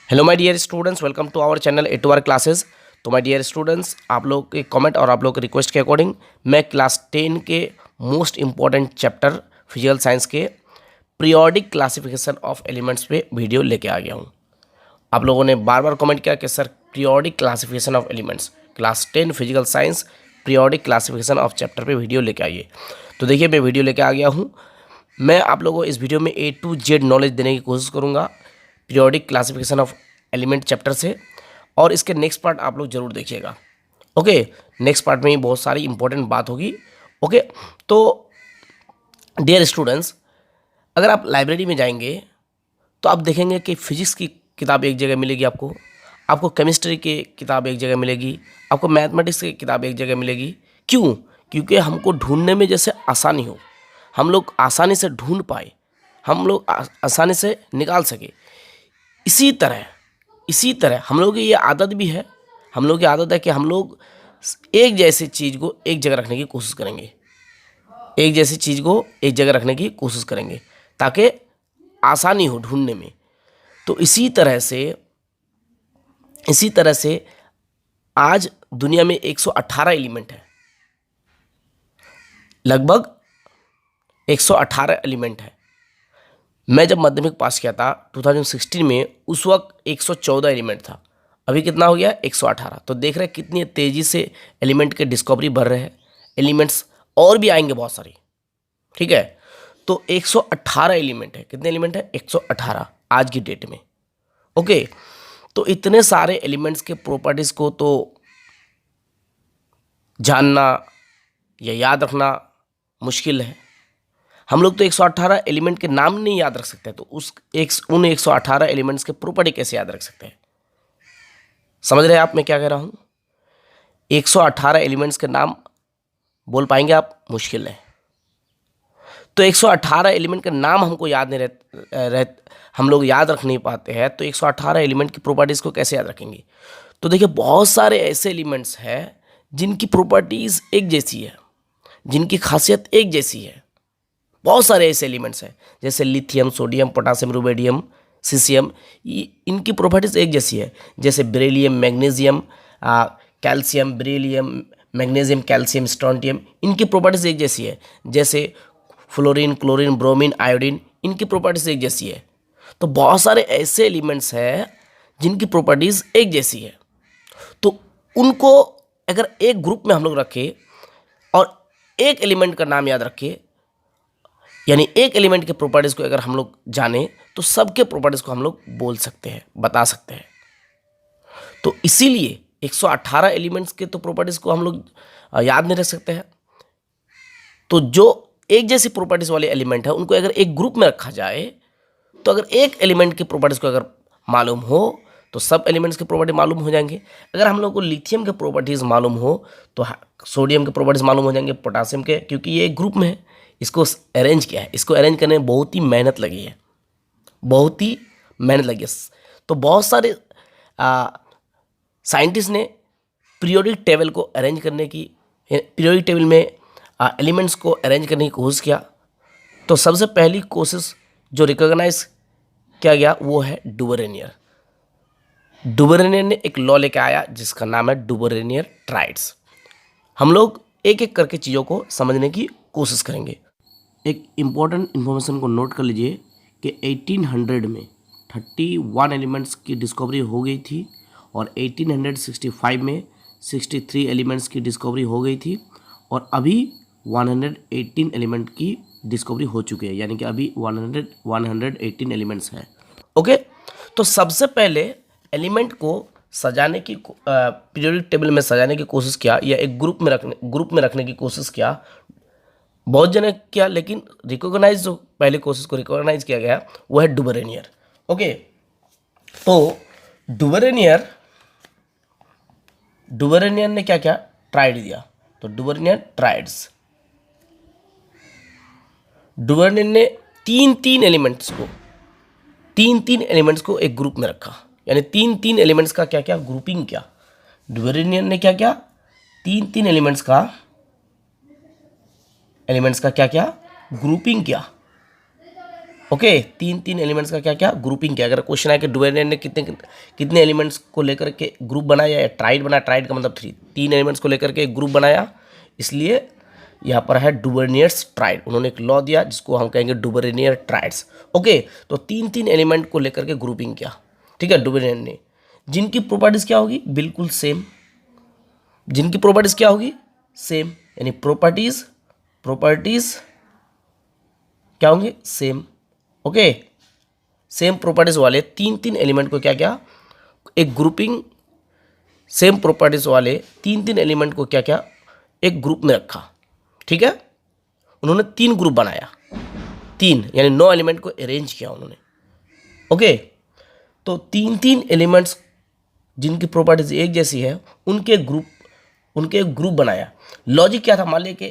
Hello my dear students, welcome to our channel A two R classes. तो my dear students, आप लोग के comment और आप लोग के रिक्वेस्ट के अकॉर्डिंग मैं क्लास 10 के most important chapter physical science के पीरियोडिक क्लासिफिकेशन ऑफ एलिमेंट्स पे वीडियो लेके आ गया हूँ। आप लोगों ने बार बार कमेंट किया कि sir periodic classification of elements class 10 physical science periodic classification of chapter पे वीडियो लेके आइए। तो देखिए, मैं वीडियो लेके आ गया हूँ। मैं आप लोगों को इस वीडियो में A to Z नॉलेज देने की कोशिश करूँगा periodic classification of element chapter से, और इसके नेक्स्ट पार्ट आप लोग जरूर देखिएगा। ओके, नेक्स्ट पार्ट में ही बहुत सारी इंपॉर्टेंट बात होगी। ओके, तो डियर स्टूडेंट्स, अगर आप लाइब्रेरी में जाएंगे तो आप देखेंगे कि फिजिक्स की किताब एक जगह मिलेगी, आपको केमिस्ट्री की किताब एक जगह मिलेगी, आपको मैथमेटिक्स की किताब एक जगह मिलेगी। क्यों? क्योंकि हमको ढूंढने में जैसे आसानी हो, हम लोग आसानी से ढूंढ पाए, हम लोग आसानी से निकाल सके। इसी तरह हम लोग की ये आदत भी है। हम लोग की आदत है कि हम लोग एक जैसी चीज़ को एक जगह रखने की कोशिश करेंगे, एक जैसी चीज़ को एक जगह रखने की कोशिश करेंगे ताकि आसानी हो ढूंढने में। तो इसी तरह से आज दुनिया में 118 एलिमेंट है, लगभग 118 एलिमेंट है। मैं जब माध्यमिक पास किया था 2016 में, उस वक्त 114 एलिमेंट था। अभी कितना हो गया? 118। तो देख रहे हैं कितनी तेज़ी से एलिमेंट के डिस्कवरी बढ़ रहे हैं। एलिमेंट्स और भी आएंगे बहुत सारी, ठीक है। तो 118 एलिमेंट है। कितने एलिमेंट है? 118 आज की डेट में। ओके, तो इतने सारे एलिमेंट्स के प्रॉपर्टीज़ को तो जानना या याद रखना मुश्किल है। हम लोग तो 118 एलिमेंट के नाम नहीं याद रख सकते, तो उन 118 एलिमेंट्स के प्रॉपर्टी कैसे याद रख सकते हैं? समझ रहे हैं आप मैं क्या कह रहा हूँ? 118 एलिमेंट्स के नाम बोल पाएंगे आप? मुश्किल है। तो 118 एलिमेंट के नाम हमको याद नहीं हम लोग याद रख नहीं पाते हैं, तो 118 एलिमेंट की प्रॉपर्टीज़ को कैसे याद रखेंगे? तो देखिए, बहुत सारे ऐसे एलिमेंट्स हैं जिनकी प्रॉपर्टीज़ एक जैसी है, जिनकी खासियत एक जैसी है। बहुत सारे ऐसे एलिमेंट्स हैं जैसे lithium, sodium, potassium, rubidium, caesium, इनकी प्रॉपर्टीज एक जैसी है। जैसे beryllium, magnesium, calcium, beryllium, magnesium, calcium, strontium, इनकी प्रॉपर्टीज एक जैसी है। जैसे फ्लोरीन, क्लोरीन, ब्रोमीन, आयोडीन, इनकी प्रॉपर्टीज एक जैसी है। तो बहुत सारे ऐसे एलिमेंट्स हैं जिनकी प्रॉपर्टीज एक जैसी है। तो उनको अगर एक ग्रुप में हम लोग रखें और एक एलिमेंट का नाम याद रखें, यानी एक एलिमेंट के प्रॉपर्टीज़ को अगर हम लोग जाने तो सबके प्रॉपर्टीज़ को हम लोग बोल सकते हैं, बता सकते हैं। तो इसीलिए 118 एलिमेंट्स के तो प्रॉपर्टीज़ को हम लोग याद नहीं रख सकते हैं। तो जो एक जैसी प्रॉपर्टीज़ वाले एलिमेंट है उनको अगर एक ग्रुप में रखा जाए, तो अगर एक एलिमेंट की प्रॉपर्टीज़ को अगर मालूम हो तो सब एलिमेंट्स के प्रॉपर्टी मालूम हो जाएंगे। अगर हम लोग को लिथियम के प्रॉपर्टीज़ मालूम हो तो सोडियम के प्रॉपर्टीज़ मालूम हो जाएंगे, पोटासियम के, क्योंकि ये एक ग्रुप में है। इसको अरेंज किया है, इसको अरेंज करने में बहुत ही मेहनत लगी है, बहुत ही मेहनत लगी है। तो बहुत सारे साइंटिस्ट ने पीरियोडिक टेबल को अरेंज करने की, पीरियोडिक टेबल में एलिमेंट्स को अरेंज करने की कोशिश किया। तो सबसे पहली कोशिश जो रिकॉग्नाइज किया गया वो है डुबरेनियर। डुबरेनियर ने एक लॉ लेके आया जिसका नाम है डुबरेनियर ट्राइड्स। हम लोग एक एक करके चीज़ों को समझने की कोशिश करेंगे। एक इम्पॉर्टेंट इन्फॉर्मेशन को नोट कर लीजिए कि 1800 में 31 एलिमेंट्स की डिस्कवरी हो गई थी और 1865 में 63 एलिमेंट्स की डिस्कवरी हो गई थी, और अभी 118 एलिमेंट की डिस्कवरी हो चुकी है, यानी कि अभी 118 एलिमेंट्स हैं। ओके, तो सबसे पहले एलिमेंट को सजाने की, पीरियोडिक टेबल में सजाने की कोशिश किया, या एक ग्रुप में रखने की कोशिश किया। बहुत जने किया, लेकिन रिकॉग्नाइज जो पहले कोशिश को रिकॉग्नाइज किया गया वो है डुबरेनियर। ओके, तो डुबरेनियर ने क्या क्या ट्राइड दिया? तो डुबरेनियर ट्राइड्स, डुबरेनियर ने तीन एलिमेंट्स को एक ग्रुप में रखा, यानी तीन एलिमेंट्स का क्या क्या ग्रुपिंग किया। डुबरेनियर ने क्या क्या तीन एलिमेंट्स का क्या क्या ग्रुपिंग किया। ओके, तीन तीन एलिमेंट्स का क्या क्या ग्रुपिंग किया। अगर क्वेश्चन आए कि डुवेरियर ने कितने कितने एलिमेंट्स को लेकर के ग्रुप बनाया या ट्राइड बनाया, ट्राइड का मतलब तीन एलिमेंट्स को लेकर के एक ग्रुप बनाया, इसलिए यहाँ पर है डुवेरियर्स ट्राइड। उन्होंने एक लॉ दिया जिसको हम कहेंगे डुवेरियर ट्राइड्स। ओके, तो तीन तीन एलिमेंट को लेकर के ग्रुपिंग किया, ठीक है, डुवेरियर ने, जिनकी प्रॉपर्टीज क्या होगी, बिल्कुल सेम। जिनकी प्रॉपर्टीज क्या होगी, सेम, यानी प्रॉपर्टीज क्या होंगे, सेम। ओके, सेम प्रॉपर्टीज वाले तीन तीन एलिमेंट को क्या क्या, एक ग्रुपिंग, सेम प्रॉपर्टीज वाले तीन तीन एलिमेंट को क्या क्या, एक ग्रुप में रखा, ठीक है। उन्होंने तीन ग्रुप बनाया, तीन यानी 9 एलिमेंट को अरेंज किया उन्होंने। ओके, तो तीन तीन एलिमेंट्स जिनकी प्रॉपर्टीज एक जैसी है उनके ग्रुप बनाया। लॉजिक क्या था, मान लिया कि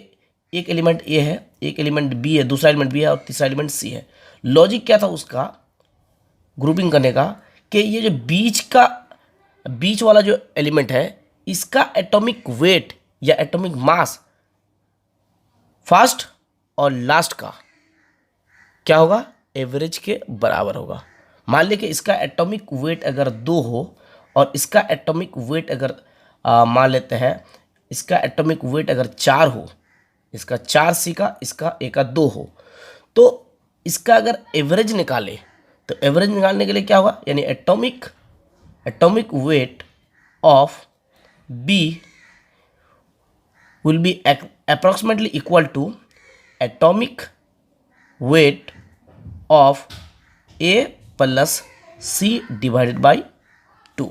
एक एलिमेंट ए है, एक एलिमेंट बी है, दूसरा एलिमेंट बी है और तीसरा एलिमेंट सी है। लॉजिक क्या था उसका ग्रुपिंग करने का, कि ये जो बीच वाला जो एलिमेंट है इसका एटॉमिक वेट या एटॉमिक मास फर्स्ट और लास्ट का क्या होगा, एवरेज के बराबर होगा। मान लिया कि इसका एटॉमिक वेट अगर 2 हो और इसका एटॉमिक वेट अगर मान लेते हैं इसका एटॉमिक वेट अगर 4 हो, इसका 4 सी का, इसका ए का 2 हो, तो इसका अगर एवरेज निकाले तो एवरेज निकालने के लिए क्या होगा, यानी atomic weight of B will be approximately equal to atomic weight of A plus C divided by 2।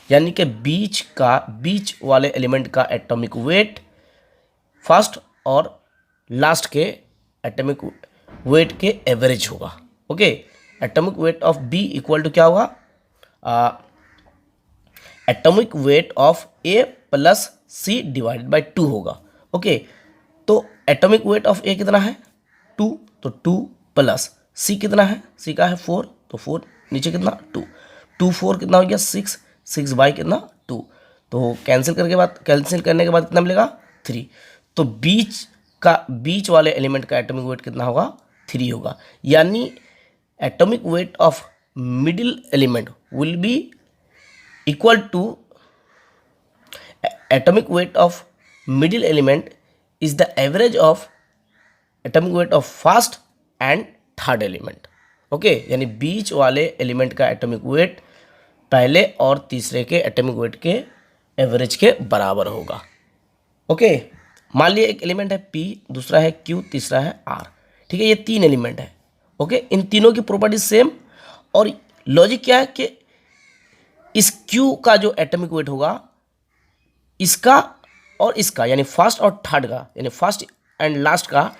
यानी कि बीच वाले एलिमेंट का एटॉमिक वेट फर्स्ट और लास्ट के एटॉमिक वेट के एवरेज होगा। Okay, atomic weight of B equal to क्या होगा, atomic weight of A plus C divided by 2 होगा। ओके, तो एटॉमिक वेट ऑफ ए कितना है 2, तो 2 प्लस सी कितना है, सी का है 4, तो 4 नीचे कितना 2, 2 4 कितना हो गया 6, 6 बाई कितना 2, तो कैंसिल करने के बाद कितना मिलेगा 3। तो बीच वाले एलिमेंट का एटॉमिक वेट कितना होगा 3 होगा। यानी atomic weight of middle element will be equal to atomic weight of middle element is the average of atomic weight of first and third element. Okay, यानी बीच वाले एलिमेंट का एटॉमिक वेट पहले और तीसरे के एटॉमिक वेट के average के बराबर होगा। ओके, मान लिया एक एलिमेंट है P, दूसरा है Q, तीसरा है R, ठीक है, ये 3 एलिमेंट है। ओके, इन तीनों की प्रॉपर्टीज सेम, और लॉजिक क्या है कि इस Q का जो एटॉमिक वेट होगा इसका और इसका, यानी फर्स्ट और थर्ड का, यानी फर्स्ट एंड लास्ट का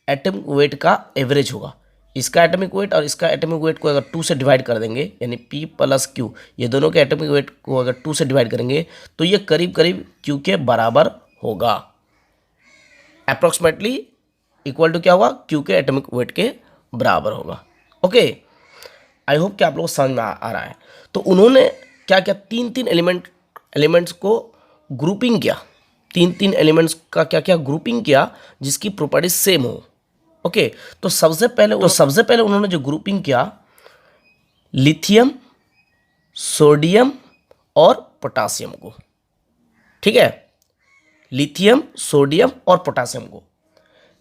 एटॉमिक वेट का एवरेज होगा। इसका एटॉमिक वेट और इसका एटॉमिक वेट को अगर 2 से डिवाइड कर देंगे, यानी P प्लस Q, ये दोनों के एटॉमिक वेट को अगर 2 से डिवाइड करेंगे तो ये करीब करीब Q के बराबर होगा, अप्रॉक्सीमेटली इक्वल टू क्या होगा, Q के एटॉमिक वेट के बराबर होगा। ओके, आई होप कि आप लोग समझ में आ रहा है। तो उन्होंने क्या क्या, तीन एलिमेंट्स को ग्रुपिंग किया, तीन एलिमेंट्स का क्या क्या ग्रुपिंग किया जिसकी प्रॉपर्टीज सेम हो। ओके, तो सबसे पहले उन्होंने जो ग्रुपिंग किया लिथियम, सोडियम और पोटासियम को, ठीक है, लिथियम, सोडियम और पोटासियम को।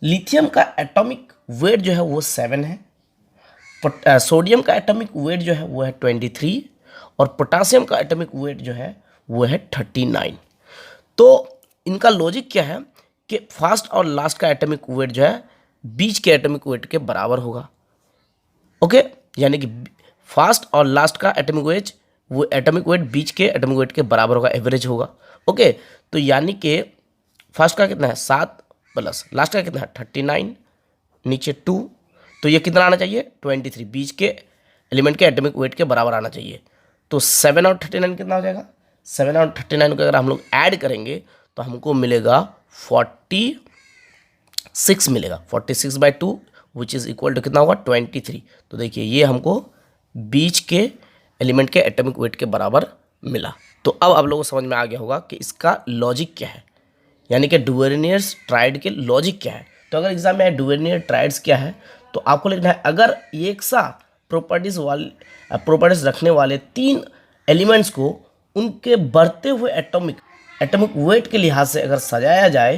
लिथियम का एटॉमिक वेट जो है वो 7 है, सोडियम का एटॉमिक वेट जो है वो है 23 और पोटासियम का एटॉमिक वेट जो है वो है 39। तो इनका लॉजिक क्या है कि फर्स्ट और लास्ट का एटॉमिक वेट जो है बीच के एटॉमिक वेट के बराबर होगा। ओके, यानी कि फर्स्ट और लास्ट का एटॉमिक वेट बीच के एटॉमिक वेट के बराबर होगा, एवरेज होगा। ओके, तो यानी कि फर्स्ट का कितना है 7 प्लस लास्ट का कितना है 39, नीचे 2, तो ये कितना आना चाहिए 23, बीच के एलिमेंट के एटॉमिक वेट के बराबर आना चाहिए। तो 7 और 39 कितना हो जाएगा, 7 और 39 को अगर हम लोग ऐड करेंगे तो हमको मिलेगा 46 मिलेगा, 46 by 2 which is equal to कितना होगा 23। तो देखिए ये हमको बीच के एलिमेंट के एटॉमिक वेट के बराबर मिला। तो अब आप लोगों को समझ में आ गया होगा कि इसका लॉजिक क्या है, यानी कि डुवेरियर्स ट्राइड के लॉजिक क्या है। तो अगर एग्जाम में डुवेरियर ट्राइड्स क्या है तो आपको लिखना है अगर एक सा प्रॉपर्टीज रखने वाले 3 एलिमेंट्स को उनके बढ़ते हुए एटॉमिक वेट के लिहाज से अगर सजाया जाए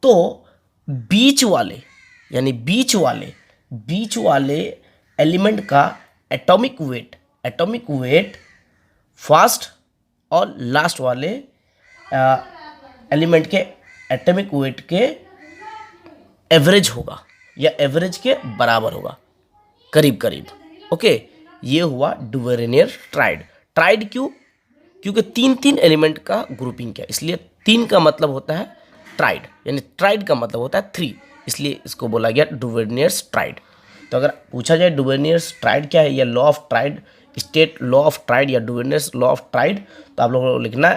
तो बीच वाले एलिमेंट का एटॉमिक वेट फर्स्ट और लास्ट वाले एलिमेंट के एटॉमिक वेट के एवरेज होगा या एवरेज के बराबर होगा, करीब करीब। ओके, ये हुआ डुवेरनियर ट्राइड क्यों? क्योंकि 3 एलिमेंट का ग्रुपिंग किया, इसलिए 3 का मतलब होता है ट्राइड, यानी ट्राइड का मतलब होता है 3, इसलिए इसको बोला गया डुवेरनियर्स ट्राइड। तो अगर पूछा जाए डुवेरनियर्स ट्राइड क्या है, या law of tried, state law of tried या डुवेरनियर्स लॉ ऑफ ट्राइड, तो आप लोगों को लिखना है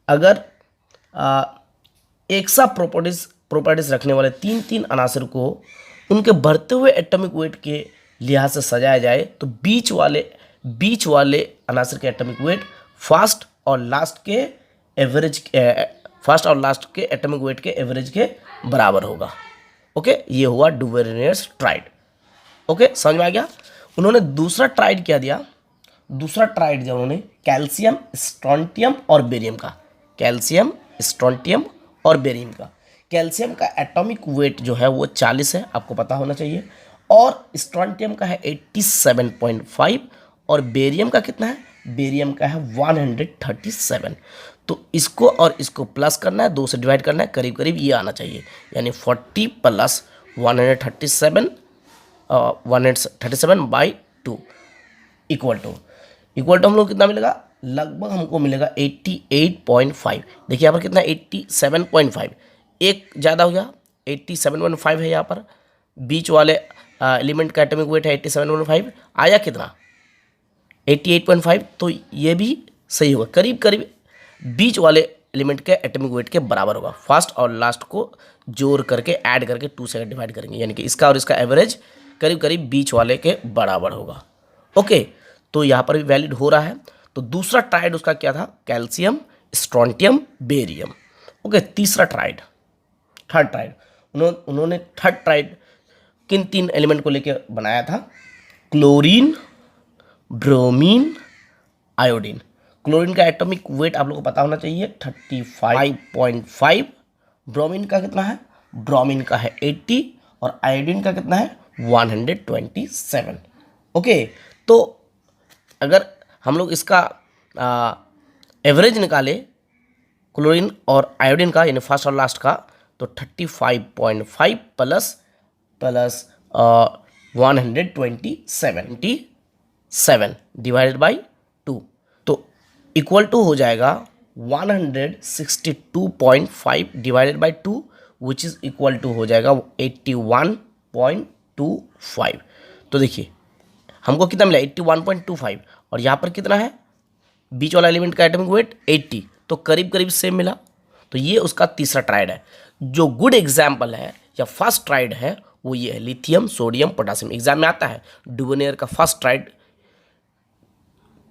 अगर एक सा प्रॉपर्टीज रखने वाले 3 अनासर को उनके बढ़ते हुए एटॉमिक वेट के लिहाज से सजाया जाए तो बीच वाले अनासर के एटॉमिक वेट फर्स्ट और लास्ट के एटॉमिक वेट के एवरेज के बराबर होगा। ओके, ये हुआ डुवेरनियर्स ट्राइड। ओके, समझ में आ गया। उन्होंने दूसरा ट्राइड क्या दिया? दूसरा ट्राइड दिया उन्होंने कैल्शियम, स्ट्रोंटियम और बेरियम का। कैल्शियम, स्ट्रोंटियम और बेरियम का। कैल्शियम का एटॉमिक वेट जो है वो 40 है, आपको पता होना चाहिए, और स्ट्रोंटियम का है 87.5 और बेरियम का कितना है? बेरियम का है 137। तो इसको और इसको प्लस करना है, 2 से डिवाइड करना है, करीब करीब ये आना चाहिए, यानी 40 प्लस 137 137/2 इक्वल टू हम लोग कितना मिलेगा? लगभग हमको मिलेगा 88.5। देखिए यहाँ पर कितना 87.5, एक ज़्यादा हो गया, 87.5 है यहाँ पर। बीच वाले एलिमेंट का एटॉमिक वेट है 87.5, आया कितना? 88.5। तो ये भी सही होगा, करीब करीब बीच वाले एलिमेंट के एटॉमिक वेट के बराबर होगा। फर्स्ट और लास्ट को जोड़ करके ऐड करके 2 से डिवाइड करेंगे, यानी कि इसका और इसका एवरेज करीब करीब बीच वाले के बराबर होगा। ओके, तो यहाँ पर भी वैलिड हो रहा है। तो दूसरा ट्राइड उसका क्या था? Calcium, strontium, barium. ओके, तीसरा ट्राइड, थर्ड ट्राइड, उन्होंने थर्ड ट्राइड किन 3 एलिमेंट को लेकर बनाया था? Chlorine, bromine, iodine. क्लोरीन का एटॉमिक वेट आप लोगों को पता होना चाहिए 35.5। ब्रोमीन का कितना है? ब्रोमीन का है 80 और आयोडीन का कितना है? 127। ओके, तो अगर हम लोग इसका एवरेज निकाले क्लोरीन और आयोडीन का, यानी फर्स्ट और लास्ट का, तो 35.5 प्लस 127 डिवाइडेड बाई 2, तो इक्वल टू हो जाएगा 162.5 divided by 2, which is equal to हो जाएगा 81.25। तो देखिए हमको कितना मिला? 81.25, और यहाँ पर कितना है? बीच वाला एलिमेंट का एटॉमिक वेट 80, तो करीब करीब सेम मिला। तो ये उसका तीसरा ट्राइड है। जो गुड एग्जाम्पल है या फर्स्ट ट्राइड है वो ये है, लिथियम, सोडियम, पोटासियम। एग्जाम में आता है डुवेनियर का फर्स्ट ट्राइड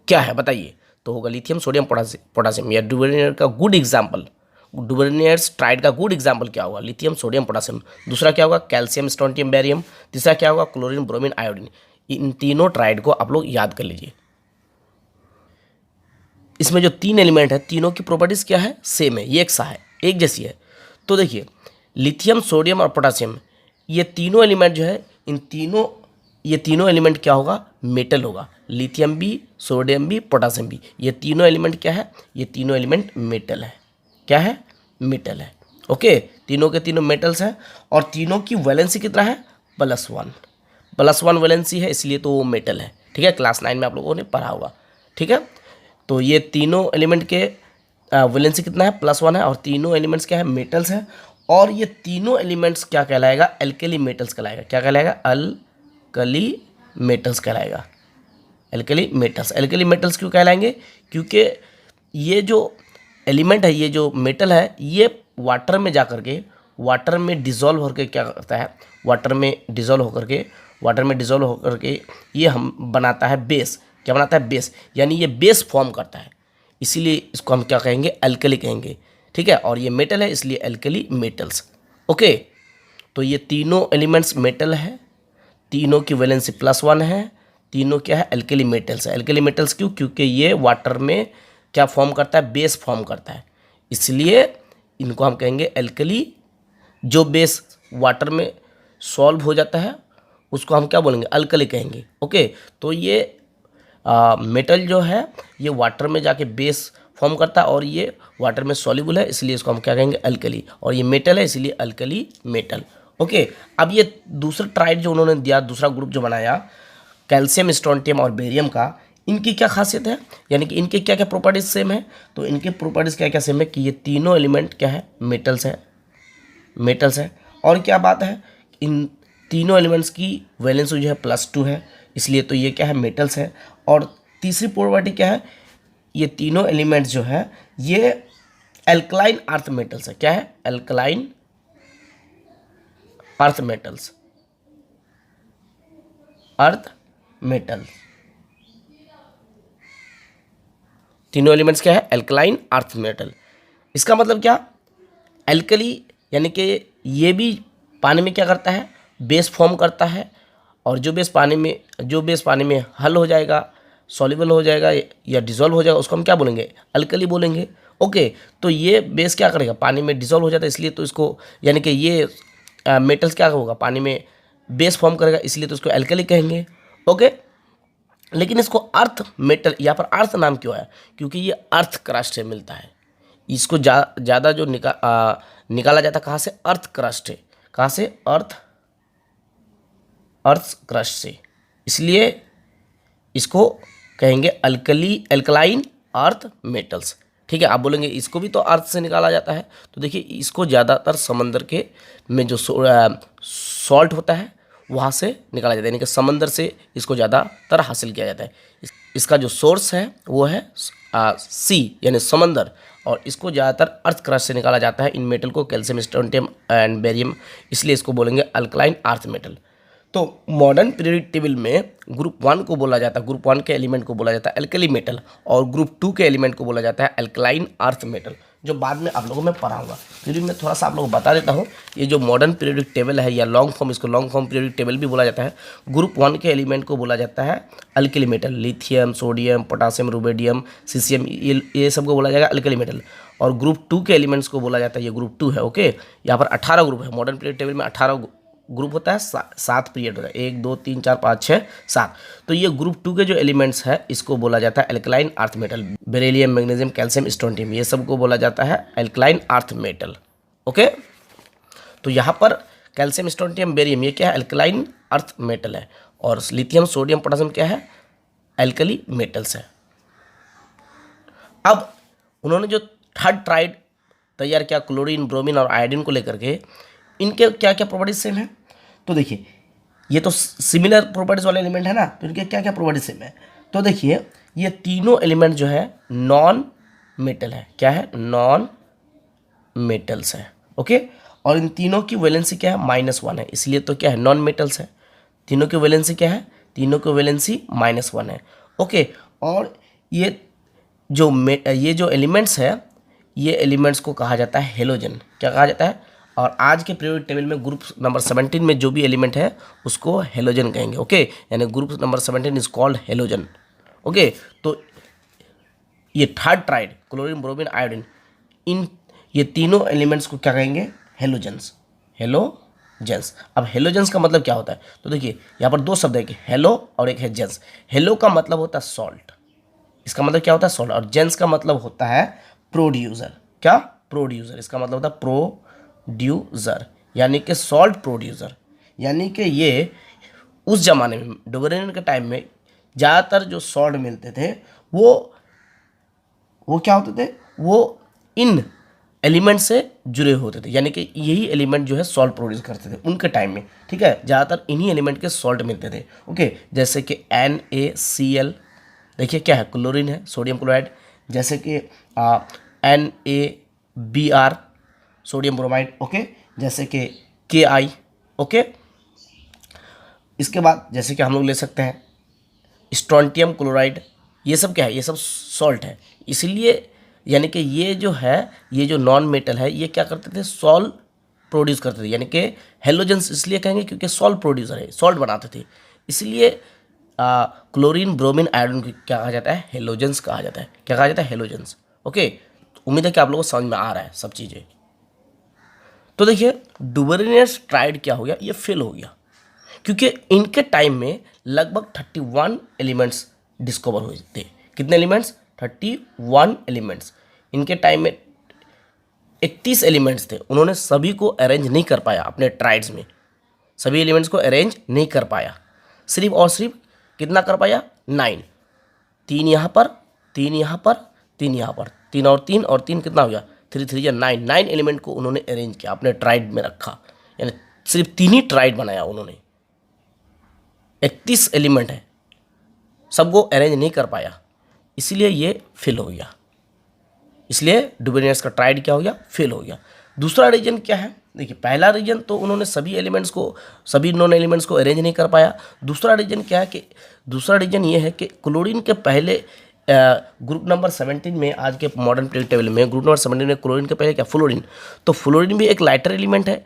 क्या है बताइए? तो होगा लिथियम, सोडियम, पोटासियम। या डुवेनियर का गुड एग्जाम्पल, डुवेनियर्स ट्राइड का गुड एग्जाम्पल क्या होगा? Lithium, sodium, potassium. दूसरा क्या होगा? Calcium, strontium, barium. तीसरा क्या होगा? Chlorine, bromine, iodine. इन तीनों ट्राइड को आप लोग याद कर लीजिए। इसमें जो 3 एलिमेंट है, तीनों की प्रॉपर्टीज क्या है? सेम है, ये एक सा है, एक जैसी है। तो देखिए लिथियम, सोडियम और पोटासियम, ये तीनों एलिमेंट जो है, ये तीनों एलिमेंट क्या होगा? मेटल होगा। लिथियम भी, सोडियम भी, पोटासियम भी, ये तीनों एलिमेंट क्या है? ये तीनों एलिमेंट मेटल है। क्या है? मेटल है। ओके, तीनों के तीनों मेटल्स हैं, और तीनों की वैलेंसी कितना है? +1 वैलेंसी है, इसलिए तो वो मेटल है। ठीक है, क्लास 9 में आप लोगों ने पढ़ा होगा। ठीक है, तो ये तीनों एलिमेंट के वैलेंसी कितना है? +1 है, और तीनों एलिमेंट्स क्या है? मेटल्स हैं। और ये तीनों एलिमेंट्स क्या कहलाएगा? एल्केली मेटल्स कहलाएगा। क्या कहलाएगा? अल्कली मेटल्स कहलाएगा। एल्केली मेटल्स क्यों कहलाएंगे? क्योंकि ये जो एलिमेंट है, ये जो मेटल है, ये वाटर में जा करके, वाटर में डिज़ोल्व होकर क्या करता है? वाटर में डिज़ोल्व होकर के ये हम बनाता है बेस। क्या बनाता है? बेस। यानी ये बेस फॉर्म करता है, इसीलिए इसको हम क्या कहेंगे? एल्कली कहेंगे। ठीक है, और ये मेटल है, इसलिए एल्कली मेटल्स। ओके, तो ये तीनों एलिमेंट्स मेटल है, तीनों की वैलेंसी +1 है, तीनों क्या है, एल्केली मेटल्स है। एल्केली मेटल्स क्यों? क्योंकि ये वाटर में क्या फॉर्म करता है, बेस फॉर्म करता है, इसलिए इनको हम कहेंगे एल्केली। जो बेस वाटर में सॉल्व हो जाता है उसको हम क्या बोलेंगे, अल्कली कहेंगे। ओके, तो ये मेटल जो है ये वाटर में जाके बेस फॉर्म करता है और ये वाटर में सॉल्युबल है, इसलिए इसको हम क्या कहेंगे, अल्कली। और ये मेटल है इसलिए अल्कली मेटल। ओके, अब ये दूसरा ट्राइड जो उन्होंने दिया, दूसरा ग्रुप जो बनाया कैल्शियम, स्ट्रोंटियम और बेरियम का, इनकी क्या खासियत है, यानी कि इनके क्या क्या प्रॉपर्टीज सेम है। तो इनके प्रॉपर्टीज क्या क्या सेम है कि ये तीनों एलिमेंट क्या है, मेटल्स है, मेटल्स है। और क्या बात है, इन तीनों एलिमेंट्स की वैलेंस जो है +2 है, इसलिए तो ये क्या है, मेटल्स है। और तीसरी प्रॉपर्टी क्या है, ये तीनों एलिमेंट्स जो है ये एल्कलाइन अर्थ मेटल्स है। क्या है, alkaline earth metals, earth metal. तीनों एलिमेंट्स क्या है, एल्कलाइन अर्थ मेटल। इसका मतलब क्या, एल्कली यानी कि ये भी पानी में क्या करता है, बेस फॉर्म करता है, और जो बेस पानी में हल हो जाएगा, सॉल्युबल हो जाएगा या डिसॉल्व हो जाएगा, उसको हम क्या बोलेंगे, अल्कली बोलेंगे। ओके, तो ये बेस क्या करेगा, पानी में डिसॉल्व हो जाता है, इसलिए तो इसको, यानी कि ये मेटल्स क्या होगा, पानी में बेस फॉर्म करेगा, इसलिए तो इसको अल्कली कहेंगे। ओके, लेकिन इसको अर्थ मेटल, यहाँ पर अर्थ नाम क्यों आया, क्योंकि ये अर्थ क्रस्ट से मिलता है। इसको ज़्यादा जो निकाला जाता है कहाँ से, अर्थ क्रस्ट से। कहाँ से, अर्थ क्रस्ट से, इसलिए इसको कहेंगे अल्कलाइन अर्थ मेटल्स। ठीक है, आप बोलेंगे इसको भी तो अर्थ से निकाला जाता है, तो देखिए इसको ज़्यादातर समंदर के में जो सॉल्ट होता है वहाँ से निकाला जाता है, यानी कि समंदर से इसको ज़्यादातर हासिल किया जाता है। इसका जो सोर्स है वो है सी यानी समंदर, और इसको ज़्यादातर अर्थ क्रस्ट से निकाला जाता है इन मेटल को, कैल्शियम, स्ट्रोंटियम एंड बेरियम, इसलिए इसको बोलेंगे अल्कलाइन अर्थ मेटल। तो मॉडर्न पीरियोडिक टेबल में ग्रुप 1 को बोला जाता है, ग्रुप 1 के एलिमेंट को बोला जाता है अल्कली मेटल, और ग्रुप 2 के एलिमेंट को बोला जाता है अल्कलाइन अर्थ मेटल, जो बाद में आप लोगों में पढ़ाऊंगा। फिर भी मैं थोड़ा सा आप लोगों को बता देता हूँ, ये जो मॉडर्न पीरियोडिक टेबल है या लॉन्ग फॉर्म, इसको लॉन्ग फॉर्म पीरियोडिक टेबल भी बोला जाता है। ग्रुप 1 के एलिमेंट को बोला जाता है alkali metal, lithium, sodium, potassium, rubidium, caesium, ये सबको बोला जाएगा अल्कली मेटल। और ग्रुप 2 के एलिमेंट्स को बोला जाता है, ये ग्रुप 2 है। ओके, यहाँ पर 18 ग्रुप है, मॉडर्न पीरियोडिक टेबल में 18 ग्रुप होता है, 7 पीरियड होता है, 1 2 3 4 5 6 7। तो ये ग्रुप 2 के जो एलिमेंट्स है इसको बोला जाता है alkaline earth metal, beryllium, magnesium, calcium, strontium, ये सब को बोला जाता है अल्कलाइन अर्थ मेटल। ओके, तो यहाँ पर कैल्शियम, स्ट्रोंटियम, बेरियम ये क्या है, अल्कलाइन अर्थ मेटल है, और लिथियम, सोडियम, पोटेशियम क्या है, अल्कली मेटल्स है। अब उन्होंने जो थर्ड ट्राइड तैयार किया क्लोरीन, ब्रोमीन और आयोडीन को लेकर के, इनके क्या क्या प्रॉपर्टीज सेम है, तो देखिए ये तो सिमिलर प्रॉपर्टीज वाले एलिमेंट है ना, तो इनके क्या क्या प्रॉपर्टीज सेम है। तो देखिए ये तीनों एलिमेंट जो है नॉन मेटल है, क्या है, नॉन मेटल्स है। ओके, और इन तीनों की वैलेंसी क्या है, -1 है, इसलिए तो क्या है, नॉन मेटल्स है। तीनों की वैलेंसी क्या है, तीनों की वैलेंसी -1 है। ओके, और ये जो एलिमेंट्स है, ये एलिमेंट्स को कहा जाता है हेलोजन। क्या कहा जाता है, और आज के पीरियोडिक टेबल में ग्रुप नंबर 17 में जो भी एलिमेंट है उसको हेलोजन कहेंगे। ओके, यानी group number 17 is called halogen. Okay, तो ये third tried chlorine, bromine, iodine, ये तीनों एलिमेंट्स को क्या कहेंगे, हेलोजन्स, हेलोजन्स। अब हेलोजन्स का मतलब क्या होता है, तो देखिए यहाँ पर दो शब्द है, कि हेलो और एक है जेंस। हेलो का मतलब होता है सॉल्ट, इसका मतलब क्या होता है, सॉल्ट, और जेंस का मतलब होता है प्रोड्यूसर। क्या, प्रोड्यूसर, इसका मतलब होता है प्रोड्यूसर, यानी कि सॉल्ट प्रोड्यूसर। यानी कि ये उस जमाने में डोगरेनियन के टाइम में ज़्यादातर जो सॉल्ट मिलते थे वो क्या होते थे, वो इन एलिमेंट से जुड़े होते थे, यानी कि यही एलिमेंट जो है सॉल्ट प्रोड्यूस करते थे उनके टाइम में। ठीक है, ज़्यादातर इन्हीं एलिमेंट के सॉल्ट मिलते थे। ओके, जैसे कि NaCl, देखिए क्या है, क्लोरीन है, सोडियम क्लोराइड, जैसे कि NaBr, सोडियम ब्रोमाइड। ओके, जैसे कि Ki। ओके, इसके बाद जैसे कि हम लोग ले सकते हैं स्ट्रोंटियम क्लोराइड, ये सब क्या है, ये सब सॉल्ट है। इसलिए यानी कि ये जो है, ये जो नॉन मेटल है, ये क्या करते थे, सॉल्ट प्रोड्यूस करते थे, यानी कि हेलोजेंस इसलिए कहेंगे क्योंकि सॉल्ट प्रोड्यूसर है, सॉल्ट बनाते थे, इसलिए क्लोरीन ब्रोमीन आयोडीन को क्या कहा जाता है, हेलोजेंस कहा जाता है। क्या कहा जाता है, हेलोजेंस। ओके, उम्मीद है कि आप लोगों को समझ में आ रहा है सब चीज़ें। तो देखिए डुबरेनियस ट्राइड क्या हो गया, ये फेल हो गया क्योंकि इनके टाइम में लगभग 31 एलिमेंट्स डिस्कवर हुए थे। कितने एलिमेंट्स, 31 एलिमेंट्स। इनके टाइम में 31 एलिमेंट्स थे, उन्होंने सभी को अरेंज नहीं कर पाया अपने ट्राइड्स में, सभी एलिमेंट्स को अरेंज नहीं कर पाया, सिर्फ और सिर्फ कितना कर पाया, 9। 3 यहाँ पर, 3 यहाँ पर, 3 यहाँ पर, 3 और 3 कितना हो गया, 3 3 या 9, 9 एलिमेंट को उन्होंने अरेंज किया, अपने ट्राइड में रखा, यानी सिर्फ 3 ही ट्राइड बनाया उन्होंने। 31 एलिमेंट है, सबको अरेंज नहीं कर पाया, इसलिए ये फेल हो गया, इसलिए डुबरेनियस का ट्राइड क्या हो गया, फेल हो गया। दूसरा रीजन क्या है, देखिए पहला रीजन तो उन्होंने सभी एलिमेंट्स को, सभी नॉन एलिमेंट्स को अरेंज नहीं कर पाया। दूसरा रीजन क्या है कि, दूसरा रीजन ये है कि क्लोरीन के पहले ग्रुप नंबर 17 में, आज के मॉडर्न पीरियड टेबल में ग्रुप नंबर 17 में क्लोरीन के पहले क्या, फ्लोरीन। तो फ्लोरीन भी एक लाइटर एलिमेंट है,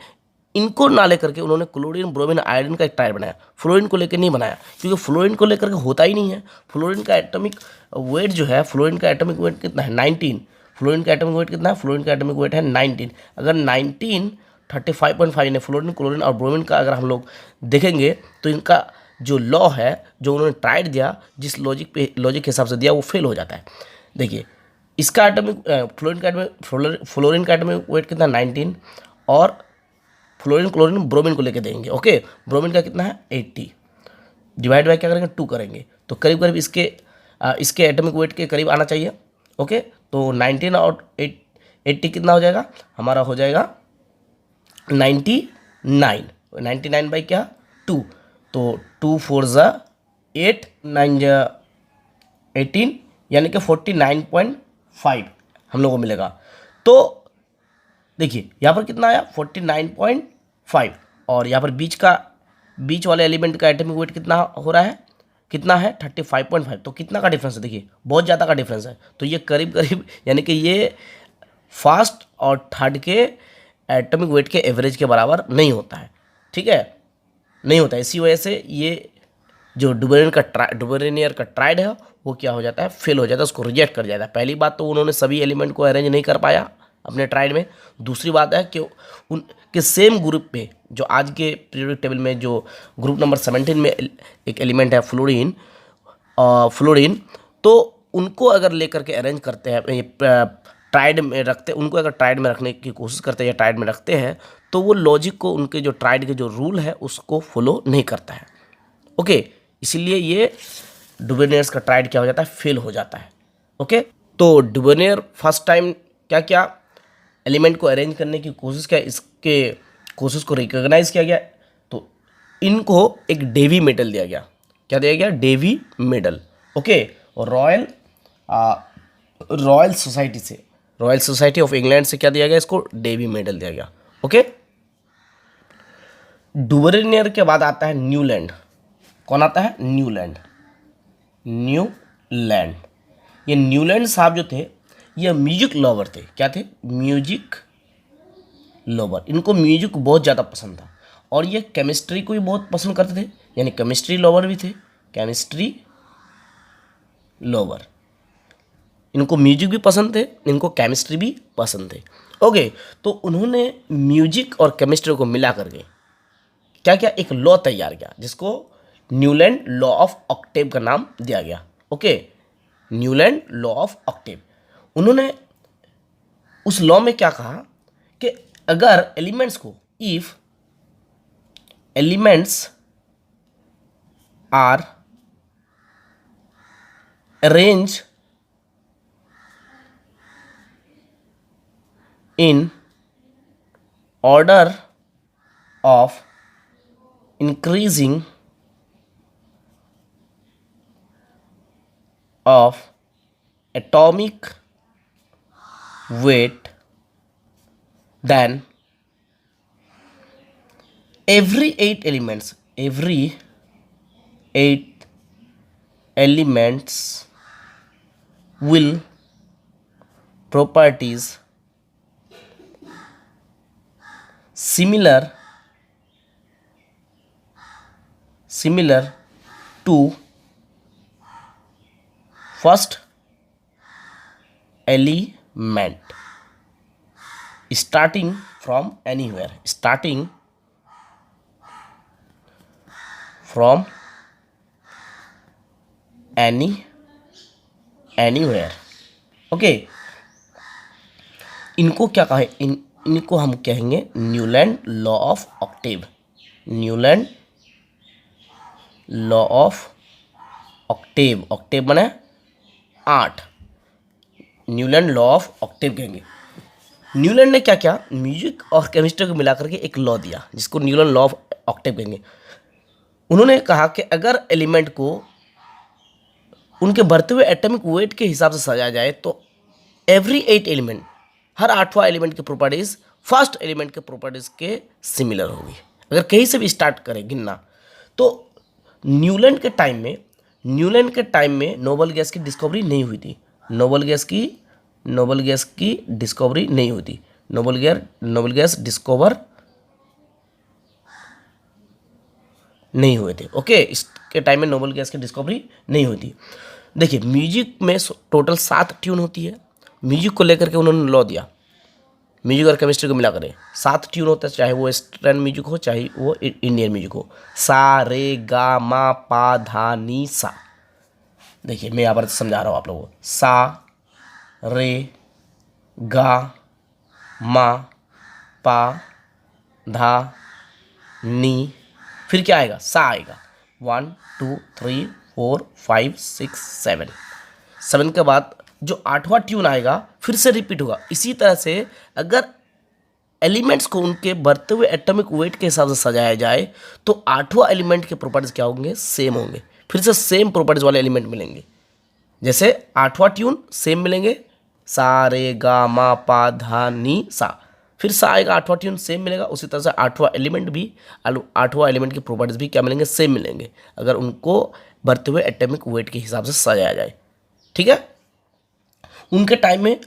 इनको ना लेकर के उन्होंने क्लोरीन ब्रोमीन आयोडीन का एक ट्राइड बनाया, फ्लोरीन को लेकर नहीं बनाया, क्योंकि फ्लोरीन को लेकर के होता ही नहीं है। फ्लोरीन का एटॉमिक वेट जो है, फ्लोरीन का एटॉमिक वेट कितना है, 19। फ्लोरीन का एटॉमिक वेट कितना है, फ्लोरीन का एटॉमिक वेट है 19। अगर 19 35.5 यानी फ्लोरीन क्लोरीन और ब्रोमीन का अगर हम लोग देखेंगे तो इनका जो लॉ है, जो उन्होंने ट्राइड दिया, जिस लॉजिक के हिसाब से दिया, वो फेल हो जाता है। देखिए इसका एटॉमिक फ्लोरीन का एटॉमिक वेट कितना, 19, और फ्लोरीन क्लोरीन ब्रोमीन को लेके देंगे। ओके, ब्रोमीन का कितना है, 80, डिवाइड बाय क्या करेंगे, 2 करेंगे, तो करीब करीब इसके एटॉमिक वेट के करीब आना चाहिए। ओके, तो 19 और 80 कितना हो जाएगा, हमारा हो जाएगा 99। 99 बाई क्या, 2, तो 2 4 ज़ा 8, 9 ज़ा 18, यानी कि 49.5 हम लोगों को मिलेगा। तो देखिए यहाँ पर कितना आया, 49.5, और यहाँ पर बीच वाले एलिमेंट का एटॉमिक वेट कितना हो रहा है, कितना है, 35.5। तो कितना का डिफरेंस है, देखिए बहुत ज़्यादा का डिफरेंस है। तो ये करीब करीब, यानी कि ये फर्स्ट और थर्ड के एटॉमिक वेट के एवरेज के बराबर नहीं होता है, ठीक है, नहीं होता है। इसी वजह से ये जो डुबरेनियर का ट्राइड है वो क्या हो जाता है, फेल हो जाता है, उसको रिजेक्ट कर जाता है। पहली बात तो उन्होंने सभी एलिमेंट को अरेंज नहीं कर पाया अपने ट्राइड में। दूसरी बात है कि उनके सेम ग्रुप पे, जो आज के पीरियोडिक टेबल में जो ग्रुप नंबर 17 में एक एलिमेंट है फ्लोरीन, तो उनको अगर लेकर के अरेंज करते हैं, ट्राइड में रखते, उनको अगर ट्राइड में रखने की कोशिश करते हैं या ट्राइड में रखते हैं, तो वो लॉजिक को, उनके जो ट्राइड के जो रूल है उसको फॉलो नहीं करता है। ओके, इसीलिए ये डुबरेनियर्स का ट्राइड क्या हो जाता है, फेल हो जाता है। ओके, तो डुबरेनियर फर्स्ट टाइम क्या क्या एलिमेंट को अरेंज करने की कोशिश किया, इसके कोशिश को रिकॉग्नाइज किया गया, तो इनको एक डेवी मेडल दिया गया। क्या दिया गया, डेवी मेडल। ओके, और रॉयल सोसाइटी ऑफ इंग्लैंड से क्या दिया गया, इसको डेवी मेडल दिया गया। ओके, डुबरेनियर के बाद आता है न्यूलैंड। कौन आता है, न्यूलैंड। ये न्यूलैंड साहब जो थे, ये म्यूजिक लवर थे। क्या थे, म्यूजिक लवर। इनको म्यूजिक बहुत ज़्यादा पसंद था, और ये केमिस्ट्री को भी बहुत पसंद करते थे, यानी केमिस्ट्री लवर भी थे, केमिस्ट्री लवर। इनको म्यूजिक भी पसंद थे, इनको केमिस्ट्री भी पसंद थे। ओके, तो उन्होंने म्यूजिक और केमिस्ट्री को मिला करके क्या क्या, एक लॉ तैयार किया, जिसको न्यूलैंड लॉ ऑफ ऑक्टेव का नाम दिया गया। Okay, Newland law of octave. उन्होंने उस लॉ में क्या कहा कि अगर एलिमेंट्स को, if elements are arrange in order of increasing of atomic weight, then every 8 elements will properties similar to first element starting from anywhere, anywhere। Okay, इनको क्या कहें, इनको हम कहेंगे Newland law of octave. Newland law of octave, octave माने 8, Newland law of octave कहेंगे। Newland ने क्या किया, म्यूजिक और केमिस्ट्री को मिलाकर के एक लॉ दिया जिसको न्यूलैंड लॉ ऑफ ऑक्टेव कहेंगे। उन्होंने कहा कि अगर एलिमेंट को उनके बढ़ते हुए एटॉमिक वेट के हिसाब से सजाया जाए तो एवरी 8 एलिमेंट, हर 8वां एलिमेंट की प्रॉपर्टीज फर्स्ट एलिमेंट के प्रॉपर्टीज के सिमिलर होगी। अगर कहीं से भी स्टार्ट करें गिनना तो न्यूलैंड के टाइम में नोबल गैस की डिस्कवरी नहीं हुई थी। नोबल गैस की डिस्कवरी नहीं हुई थी। नोबल गैस डिस्कवर नहीं हुए थे। ओके, इसके टाइम में नोबल गैस की डिस्कवरी नहीं हुई थी। देखिए, म्यूजिक में टोटल 7 ट्यून होती है। म्यूजिक को लेकर के उन्होंने लॉ दिया, म्यूजिक और केमिस्ट्री को मिला करें 7 ट्यून होता है, चाहे वो वेस्टर्न म्यूजिक हो चाहे वो इंडियन म्यूजिक हो। सा रे गा मा पा धा नी सा। देखिए, मैं यहाँ पर समझा रहा हूँ आप लोगों को। सा रे गा मा पा धा नी, फिर क्या आएगा, सा आएगा। 1 2 3 4 5 6 7। 7 के बाद जो 8वां ट्यून आएगा फिर से रिपीट होगा। इसी तरह से अगर एलिमेंट्स को उनके बढ़ते हुए एटॉमिक वेट के हिसाब से सजाया जाए तो 8वां एलिमेंट के प्रॉपर्टीज क्या होंगे, सेम होंगे। फिर से सेम प्रॉपर्टीज वाले एलिमेंट मिलेंगे। जैसे 8वां ट्यून सेम मिलेंगे, सा रे गा मा पा धा नी सा। फिर सा आएगा, 8वां ट्यून सेम मिलेगा। उसी तरह से 8वां एलिमेंट की प्रॉपर्टीज भी क्या मिलेंगे, सेम मिलेंगे, अगर उनको बढ़ते हुए एटॉमिक वेट के हिसाब से सजाया जाए। ठीक है, उनके टाइम में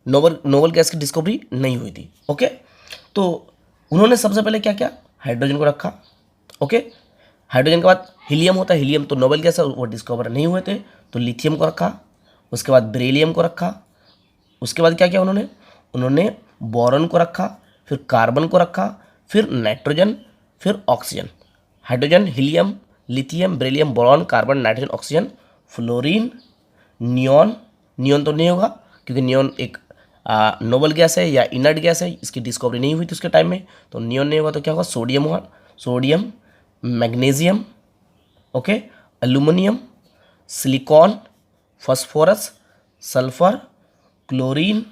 नोबल गैस की डिस्कवरी नहीं हुई थी। ओके, तो उन्होंने सबसे पहले क्या किया, हाइड्रोजन को रखा। ओके, हाइड्रोजन के बाद हीलियम होता है, हीलियम तो नोबल गैस है, वो डिस्कवर नहीं हुए थे, तो लिथियम को रखा। उसके बाद बेरिलियम को रखा। उसके बाद क्या किया उन्होंने बोरॉन को रखा, फिर कार्बन को रखा, फिर नाइट्रोजन, फिर oxygen. Hydrogen, helium, lithium, beryllium, boron, carbon, nitrogen, oxygen, fluorine, neon तो नहीं होगा क्योंकि नियॉन एक नोबल गैस है या इनर्ट गैस है, इसकी डिस्कवरी नहीं हुई थी उसके टाइम में, तो नियॉन नहीं होगा। तो क्या होगा, सोडियम होगा, sodium, magnesium, okay, aluminium, silicon, phosphorus, sulphur, chlorine,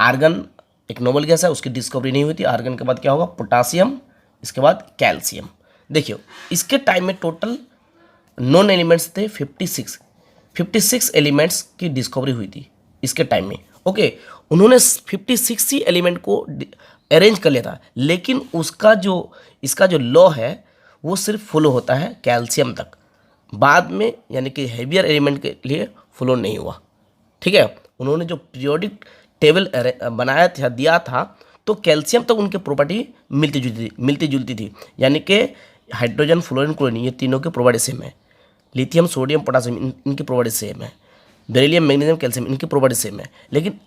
argon एक नोबल गैस है, उसकी डिस्कवरी नहीं हुई थी। आर्गन के बाद क्या होगा, पोटासियम, इसके बाद कैल्शियम। देखिए, इसके टाइम में टोटल नॉन एलिमेंट्स थे 56 एलिमेंट्स की डिस्कवरी हुई थी इसके टाइम में। ओके, उन्होंने 56 ही एलिमेंट को अरेंज कर लिया था, लेकिन इसका जो लॉ है वो सिर्फ फॉलो होता है कैल्शियम तक। बाद में यानी कि हेवियर एलिमेंट के लिए फॉलो नहीं हुआ। ठीक है, उन्होंने जो पीरियोडिक टेबल बनाया था, दिया था, तो कैल्शियम तक उनकी प्रॉपर्टी मिलती जुलती थी। यानी कि हाइड्रोजन, फ्लोरीन, क्लोरीन ये तीनों की प्रॉपर्टी सेम है। लिथियम, सोडियम, पोटासियम इनकी प्रॉपर्टी सेम है। बेरिलियम, मैग्नीशियम, कैल्शियम इनकी प्रॉपर्टी सेम है। लेकिन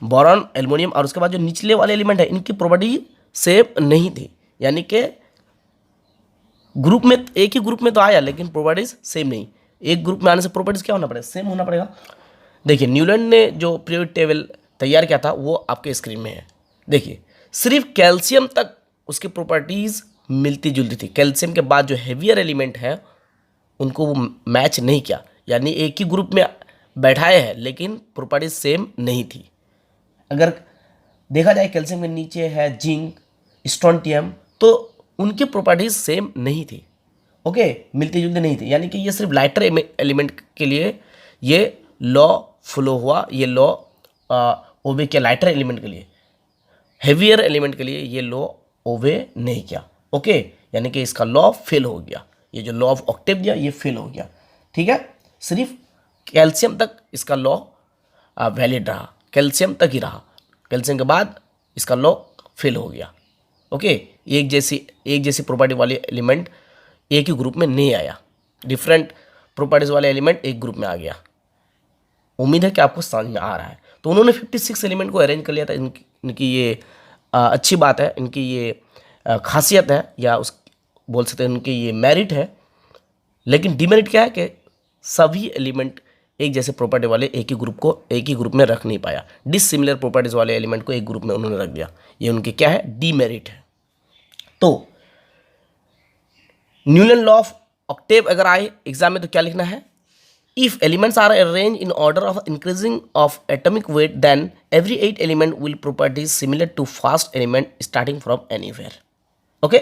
बोरॉन, एल्युमिनियम और उसके बाद जो निचले वाले एलिमेंट है इनकी प्रॉपर्टी सेम नहीं थी। यानी कि ग्रुप में एक ही ग्रुप में तो आया लेकिन प्रॉपर्टीज सेम नहीं। एक ग्रुप में आने से प्रॉपर्टीज क्या होना पड़ेगा, सेम होना पड़ेगा। देखिए, न्यूलैंड ने जो पीरियोडिक टेबल तैयार किया था वो आपके स्क्रीन में है। देखिए, सिर्फ कैल्शियम तक उसकी प्रॉपर्टीज मिलती जुलती थी। कैल्शियम के बाद जो हेवियर एलिमेंट है उनको वो मैच नहीं किया, यानी एक ही ग्रुप में बैठाए हैं लेकिन प्रॉपर्टीज सेम नहीं थी। अगर देखा जाए कैल्शियम के नीचे है जिंक, स्ट्रोंटियम, तो उनकी प्रॉपर्टीज सेम नहीं थी। ओके, मिलती जुलती नहीं थी। यानी कि ये सिर्फ लाइटर एलिमेंट के लिए ये लॉ फॉलो हुआ, ये लॉ ओबे किया लाइटर एलिमेंट के लिए। हेवियर एलिमेंट के लिए ये लॉ ओबे नहीं किया। ओके, यानी कि इसका लॉ फेल हो गया। ये जो लॉ ऑफ ऑक्टेव दिया ये फेल हो गया। ठीक है, सिर्फ कैल्शियम तक इसका लॉ वैलिड रहा, कैल्शियम तक ही रहा। कैल्शियम के बाद इसका लॉ फेल हो गया। ओके, एक जैसी प्रॉपर्टी वाले एलिमेंट एक ही ग्रुप में नहीं आया, डिफरेंट प्रॉपर्टीज वाले एलिमेंट एक ग्रुप में आ गया। उम्मीद है कि आपको समझ में आ रहा है। तो उन्होंने 56 एलिमेंट को अरेंज कर लिया था। इनकी ये अच्छी बात है, इनकी ये खासियत है, या उस बोल सकते हैं इनकी ये मेरिट है। लेकिन डिमेरिट क्या है कि सभी एलिमेंट एक जैसे प्रॉपर्टी वाले एक ही ग्रुप में रख नहीं पाया। डिसिमिलर प्रॉपर्टीज वाले एलिमेंट को एक ग्रुप में उन्होंने रख दिया। ये उनके क्या है, डिमेरिट है। तो न्यूलन लॉ ऑफ ऑक्टेव अगर आए एग्जाम में तो क्या लिखना है, if elements are arrange in order of increasing of atomic weight then every 8 element will properties similar to first element starting from anywhere. Okay,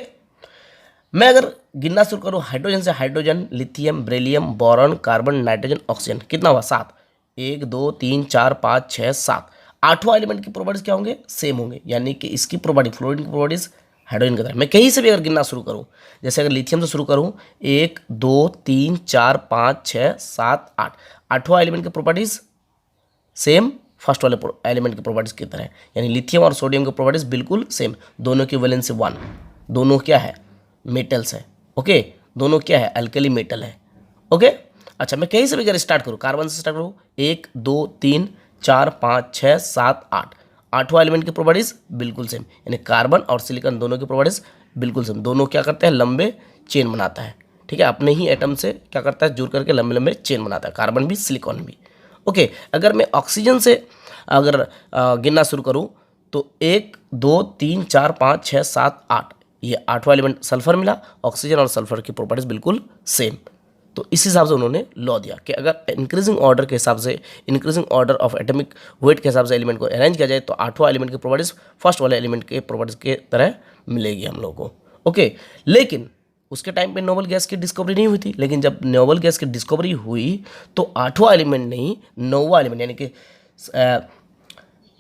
मैं अगर गिनना शुरू करूँ, हाइड्रोजन से hydrogen, lithium, beryllium, boron, carbon, nitrogen, oxygen, कितना हुआ, 7। 1 2 3 4 5 6 7, आठवां element की प्रॉपर्टीज क्या होंगे, सेम होंगे। यानी कि इसकी प्रॉपर्टी, फ्लोरीन की प्रॉपर्टीज हाइड्रोजन की तरह। मैं कहीं से भी अगर गिनना शुरू करूँ, जैसे अगर लिथियम से शुरू करूँ, 1 2 3 4 5 6 7 8, आठवां एलिमेंट की प्रॉपर्टीज सेम फर्स्ट वाले एलिमेंट की प्रॉपर्टीज की तरह। यानी लिथियम और सोडियम की प्रॉपर्टीज बिल्कुल सेम। दोनों की वैलेंसी 1, दोनों क्या है, मेटल्स है। ओके, दोनों क्या है, अल्कली मेटल है। ओके, अच्छा मैं कहीं से भी अगर स्टार्ट करूँ, कार्बन से स्टार्ट करूँ, 1 2 3 4 5 6 7 8, आठवां एलिमेंट की प्रॉपर्टीज बिल्कुल सेम। यानी कार्बन और सिलिकॉन दोनों की प्रॉपर्टीज बिल्कुल सेम। दोनों क्या करते हैं, लंबे चेन बनाता है। ठीक है, अपने ही एटम से क्या करता है, जुड़ करके लंबे लंबे चेन बनाता है, कार्बन भी सिलिकॉन भी। ओके, अगर मैं ऑक्सीजन से अगर गिनना शुरू करूँ तो 1 2 3 4 5 6 7 8, ये आठवां एलिमेंट सल्फर मिला। ऑक्सीजन और सल्फर की प्रॉपर्टीज बिल्कुल सेम। तो इस हिसाब से उन्होंने लॉ दिया कि अगर इंक्रीजिंग ऑर्डर के हिसाब से, increasing order of atomic weight के हिसाब से एलिमेंट को अरेंज किया जाए तो आठवां एलिमेंट की प्रॉपर्टीज फर्स्ट वाले एलिमेंट के प्रॉपर्टीज के तरह मिलेगी हम लोगों को। ओके, लेकिन उसके टाइम पे नोबल गैस की डिस्कवरी नहीं हुई थी। लेकिन जब नोबल गैस की डिस्कवरी हुई तो आठवां एलिमेंट नहीं, नौवां एलिमेंट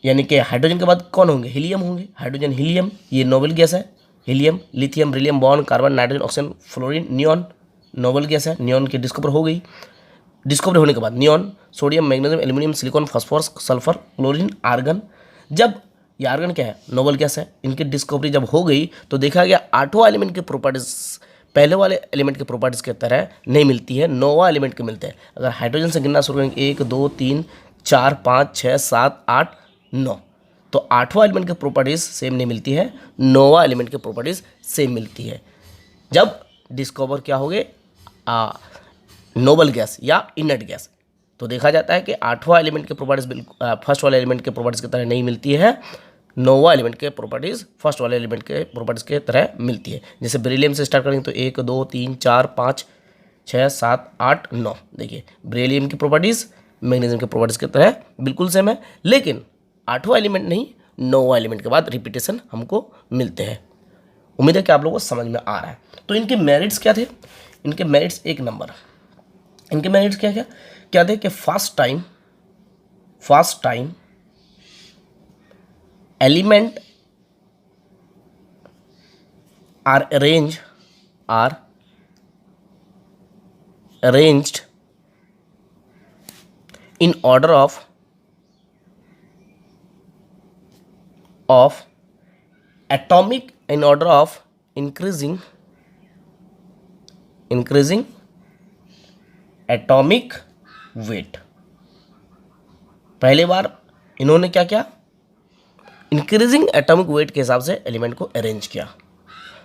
यानी कि हाइड्रोजन के बाद कौन होंगे, हीलियम होंगे। हाइड्रोजन, हीलियम, ये नोबल गैस है। Helium, lithium, beryllium, boron, carbon, nitrogen, oxygen, fluorine, neon, noble gas है। नियॉन की डिस्कवर हो गई। डिस्कवरी होने के बाद neon, sodium, magnesium, aluminium, silicon, phosphorus, sulphur, chlorine, argon. जब ये आर्गन क्या है, नोबल गैस है। इनकी डिस्कवरी जब हो गई तो देखा गया आठवां एलिमेंट की प्रॉपर्टीज पहले वाले एलिमेंट की प्रॉपर्टीज की तरह नहीं मिलती है, नौवां एलिमेंट के मिलते हैं। अगर हाइड्रोजन से गिनना शुरू करेंगे, 1 2 3 4 5 6 7 8 9, तो आठवां एलिमेंट की प्रॉपर्टीज सेम नहीं मिलती है, नौवां एलिमेंट की प्रॉपर्टीज सेम मिलती है। जब डिस्कवर क्या हो गए, नोबल गैस या इनर्ट गैस, तो देखा जाता है कि आठवां एलिमेंट के प्रॉपर्टीज बिल्कुल फर्स्ट वाले एलिमेंट के प्रॉपर्टीज की तरह नहीं मिलती है, नौवां एलिमेंट के प्रॉपर्टीज फर्स्ट वाले एलिमेंट के प्रॉपर्टीज के तरह मिलती है। जैसे बेरिलियम से स्टार्ट करेंगे तो 1 2 3 4 5 6 7 8 9, देखिए बेरिलियम की प्रॉपर्टीज मैग्नीशियम की प्रॉपर्टीज की तरह बिल्कुल सेम है। लेकिन आठवां एलिमेंट नहीं, नौवां एलिमेंट के बाद रिपीटेशन हमको मिलते हैं। उम्मीद है कि आप लोगों को समझ में आ रहा है। तो इनके मेरिट्स क्या थे, इनके मेरिट्स 1 नंबर। इनके मेरिट्स क्या क्या क्या थे कि first time element are arranged in order of atomic in order of increasing atomic weight। पहली बार इन्होंने क्या किया, इंक्रीजिंग एटॉमिक वेट के हिसाब से एलिमेंट को अरेंज किया।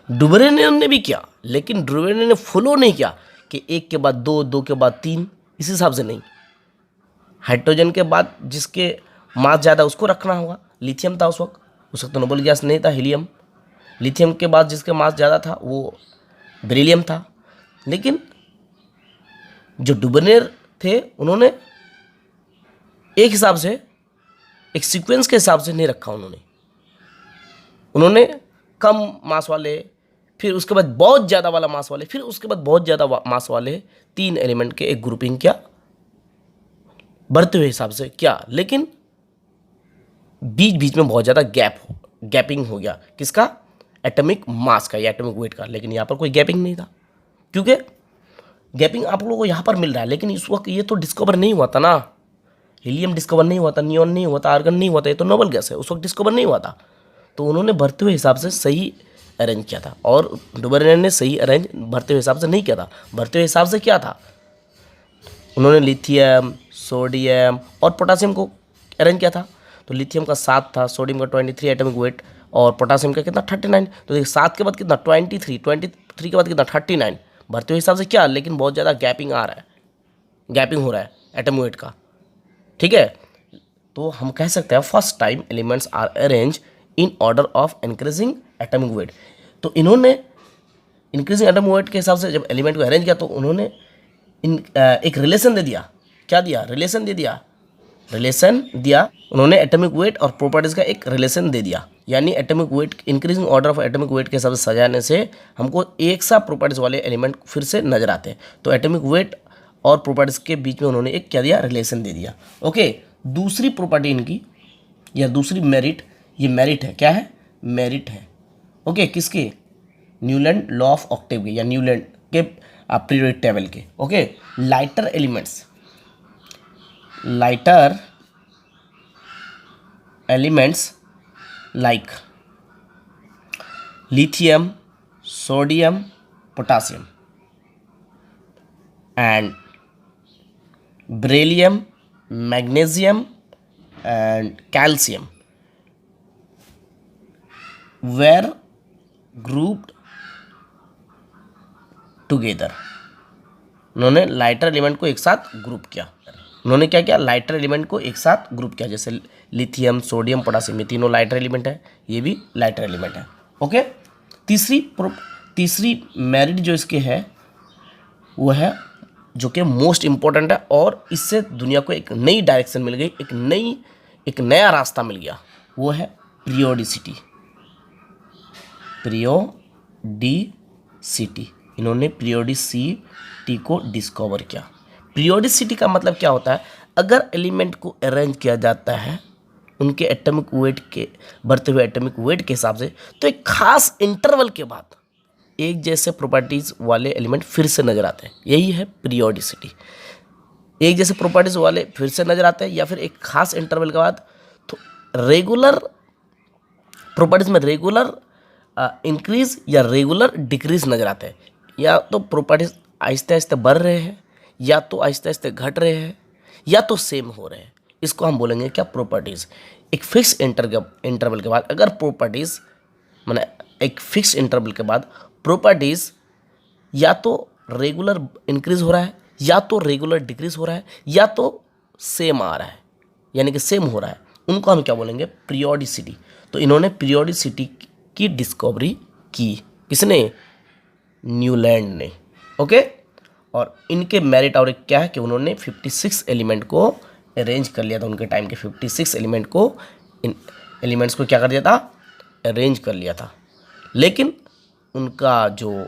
डुबरेनियन ने भी किया, लेकिन डुबरेनियन ने फॉलो नहीं किया कि 1 के बाद 2, 2 के बाद 3, इस हिसाब से नहीं। हाइड्रोजन के बाद जिसके मास ज़्यादा उसको रखना होगा। लिथियम था उस वक्त तो नोबल गैस नहीं था, हीलियम। लिथियम के बाद जिसके मास ज़्यादा था वो बेरिलियम था। लेकिन जो डुबरेनियर थे उन्होंने एक हिसाब से, एक सीक्वेंस के हिसाब से नहीं रखा। उन्होंने कम मास वाले, फिर उसके बाद बहुत ज़्यादा वाला मास वाले, फिर उसके बाद बहुत ज़्यादा मास वाले 3 एलिमेंट के एक ग्रुपिंग किया, बढ़ते हुए हिसाब से क्या। लेकिन बीच बीच में बहुत ज़्यादा गैपिंग हो गया, किसका, एटॉमिक मास का या एटॉमिक वेट का। लेकिन यहाँ पर कोई गैपिंग नहीं था, क्योंकि गैपिंग आप लोगों को यहाँ पर मिल रहा है, लेकिन इस वक्त ये तो डिस्कवर नहीं हुआ था ना। हीलियम डिस्कवर नहीं हुआ था, नियॉन नहीं हुआ था, आर्गन नहीं हुआ था, ये तो नोबल गैस है, उस वक्त डिस्कवर नहीं हुआ था। तो उन्होंने भरते हुए हिसाब से सही अरेंज किया था, और डुबरेन ने सही अरेंज भरते हुए हिसाब से नहीं किया था। भरते हुए हिसाब से क्या था, उन्होंने लिथियम, सोडियम और पोटासियम को अरेंज किया था। तो लिथियम का 7 था, सोडियम का 23 एटॉमिक वेट, और पोटासियम का कितना 39। तो देखिए 7 के बाद कितना 23 के बाद कितना 39। भरते हुए हिसाब से क्या, लेकिन बहुत ज़्यादा गैपिंग आ रहा है, गैपिंग हो रहा है एटॉमिक वेट का, ठीक है। तो हम कह सकते हैं first time elements are arrange in order of increasing atomic weight. तो इन्होंने इंक्रीजिंग एटॉमिक वेट के हिसाब से जब एलिमेंट को अरेंज किया तो उन्होंने एक रिलेशन दे दिया। क्या दिया, रिलेशन दे दिया, रिलेशन दिया उन्होंने, एटॉमिक वेट और प्रॉपर्टीज का एक रिलेशन दे दिया। यानी atomic wait, increasing order of atomic weight के हिसाब से सजाने से हमको एक सा प्रॉपर्टीज वाले एलिमेंट फिर से नजर आते हैं। तो एटॉमिक वेट और प्रॉपर्टीज के बीच में उन्होंने एक क्या दिया, रिलेशन दे दिया। ओके, दूसरी प्रॉपर्टी इनकी या दूसरी मेरिट, ये मेरिट है, क्या है, मेरिट है। ओके, किसके, न्यूलैंड लॉ ऑफ ऑक्टेव के या न्यूलैंड के पीरियोडिक टेबल के। Okay, lighter elements, lighter elements like lithium, sodium, potassium, and beryllium, magnesium, and calcium were grouped together. उन्होंने लाइटर एलिमेंट को एक साथ ग्रुप किया। उन्होंने क्या किया, लाइटर एलिमेंट को एक साथ ग्रुप किया। जैसे लिथियम, सोडियम, पोटासियम, ये तीनों लाइटर एलिमेंट है, ये भी लाइटर एलिमेंट है। ओके, तीसरी मेरिट जो इसके है वो है, जो कि मोस्ट इम्पोर्टेंट है, और इससे दुनिया को एक नई डायरेक्शन मिल गई, एक नया रास्ता मिल गया, वो है पीरियोडिसिटी। पीरियोडिसिटी, इन्होंने पीरियोडिसिटी को डिस्कवर किया। पीरियोडिसिटी का मतलब क्या होता है, अगर एलिमेंट को अरेंज किया जाता है उनके एटॉमिक वेट के, बढ़ते हुए एटॉमिक वेट के हिसाब से, तो एक खास इंटरवल के बाद एक जैसे प्रॉपर्टीज वाले एलिमेंट फिर से नजर आते हैं। यही है पीरियोडिसिटी। एक जैसे प्रॉपर्टीज वाले फिर से नजर आते हैं, या फिर एक खास इंटरवल के बाद। तो रेगुलर प्रॉपर्टीज में रेगुलर इंक्रीज या रेगुलर डिक्रीज नजर आते हैं। या तो प्रॉपर्टीज आहिस्ते आहिस्ते बढ़ रहे हैं, या तो आहिस्ते आहिस्ते घट रहे हैं, या तो सेम हो रहे हैं। इसको हम बोलेंगे क्या, प्रॉपर्टीज। एक फिक्स इंटरवल के बाद अगर प्रॉपर्टीज, माने एक फिक्स इंटरवल के बाद प्रॉपर्टीज या तो रेगुलर इंक्रीज हो रहा है, या तो रेगुलर डिक्रीज हो रहा है, या तो सेम आ रहा है, यानी कि सेम हो रहा है, उनको हम क्या बोलेंगे, पीरियोडिसिटी। तो इन्होंने पीरियोडिसिटी की डिस्कवरी की, किसने, न्यूलैंड ने। ओके, और इनके मेरिट और एक क्या है कि उन्होंने 56 एलिमेंट को अरेंज कर लिया था। उनके टाइम के 56 एलिमेंट को, इन एलिमेंट्स को क्या कर दिया था, अरेंज कर लिया था। लेकिन उनका जो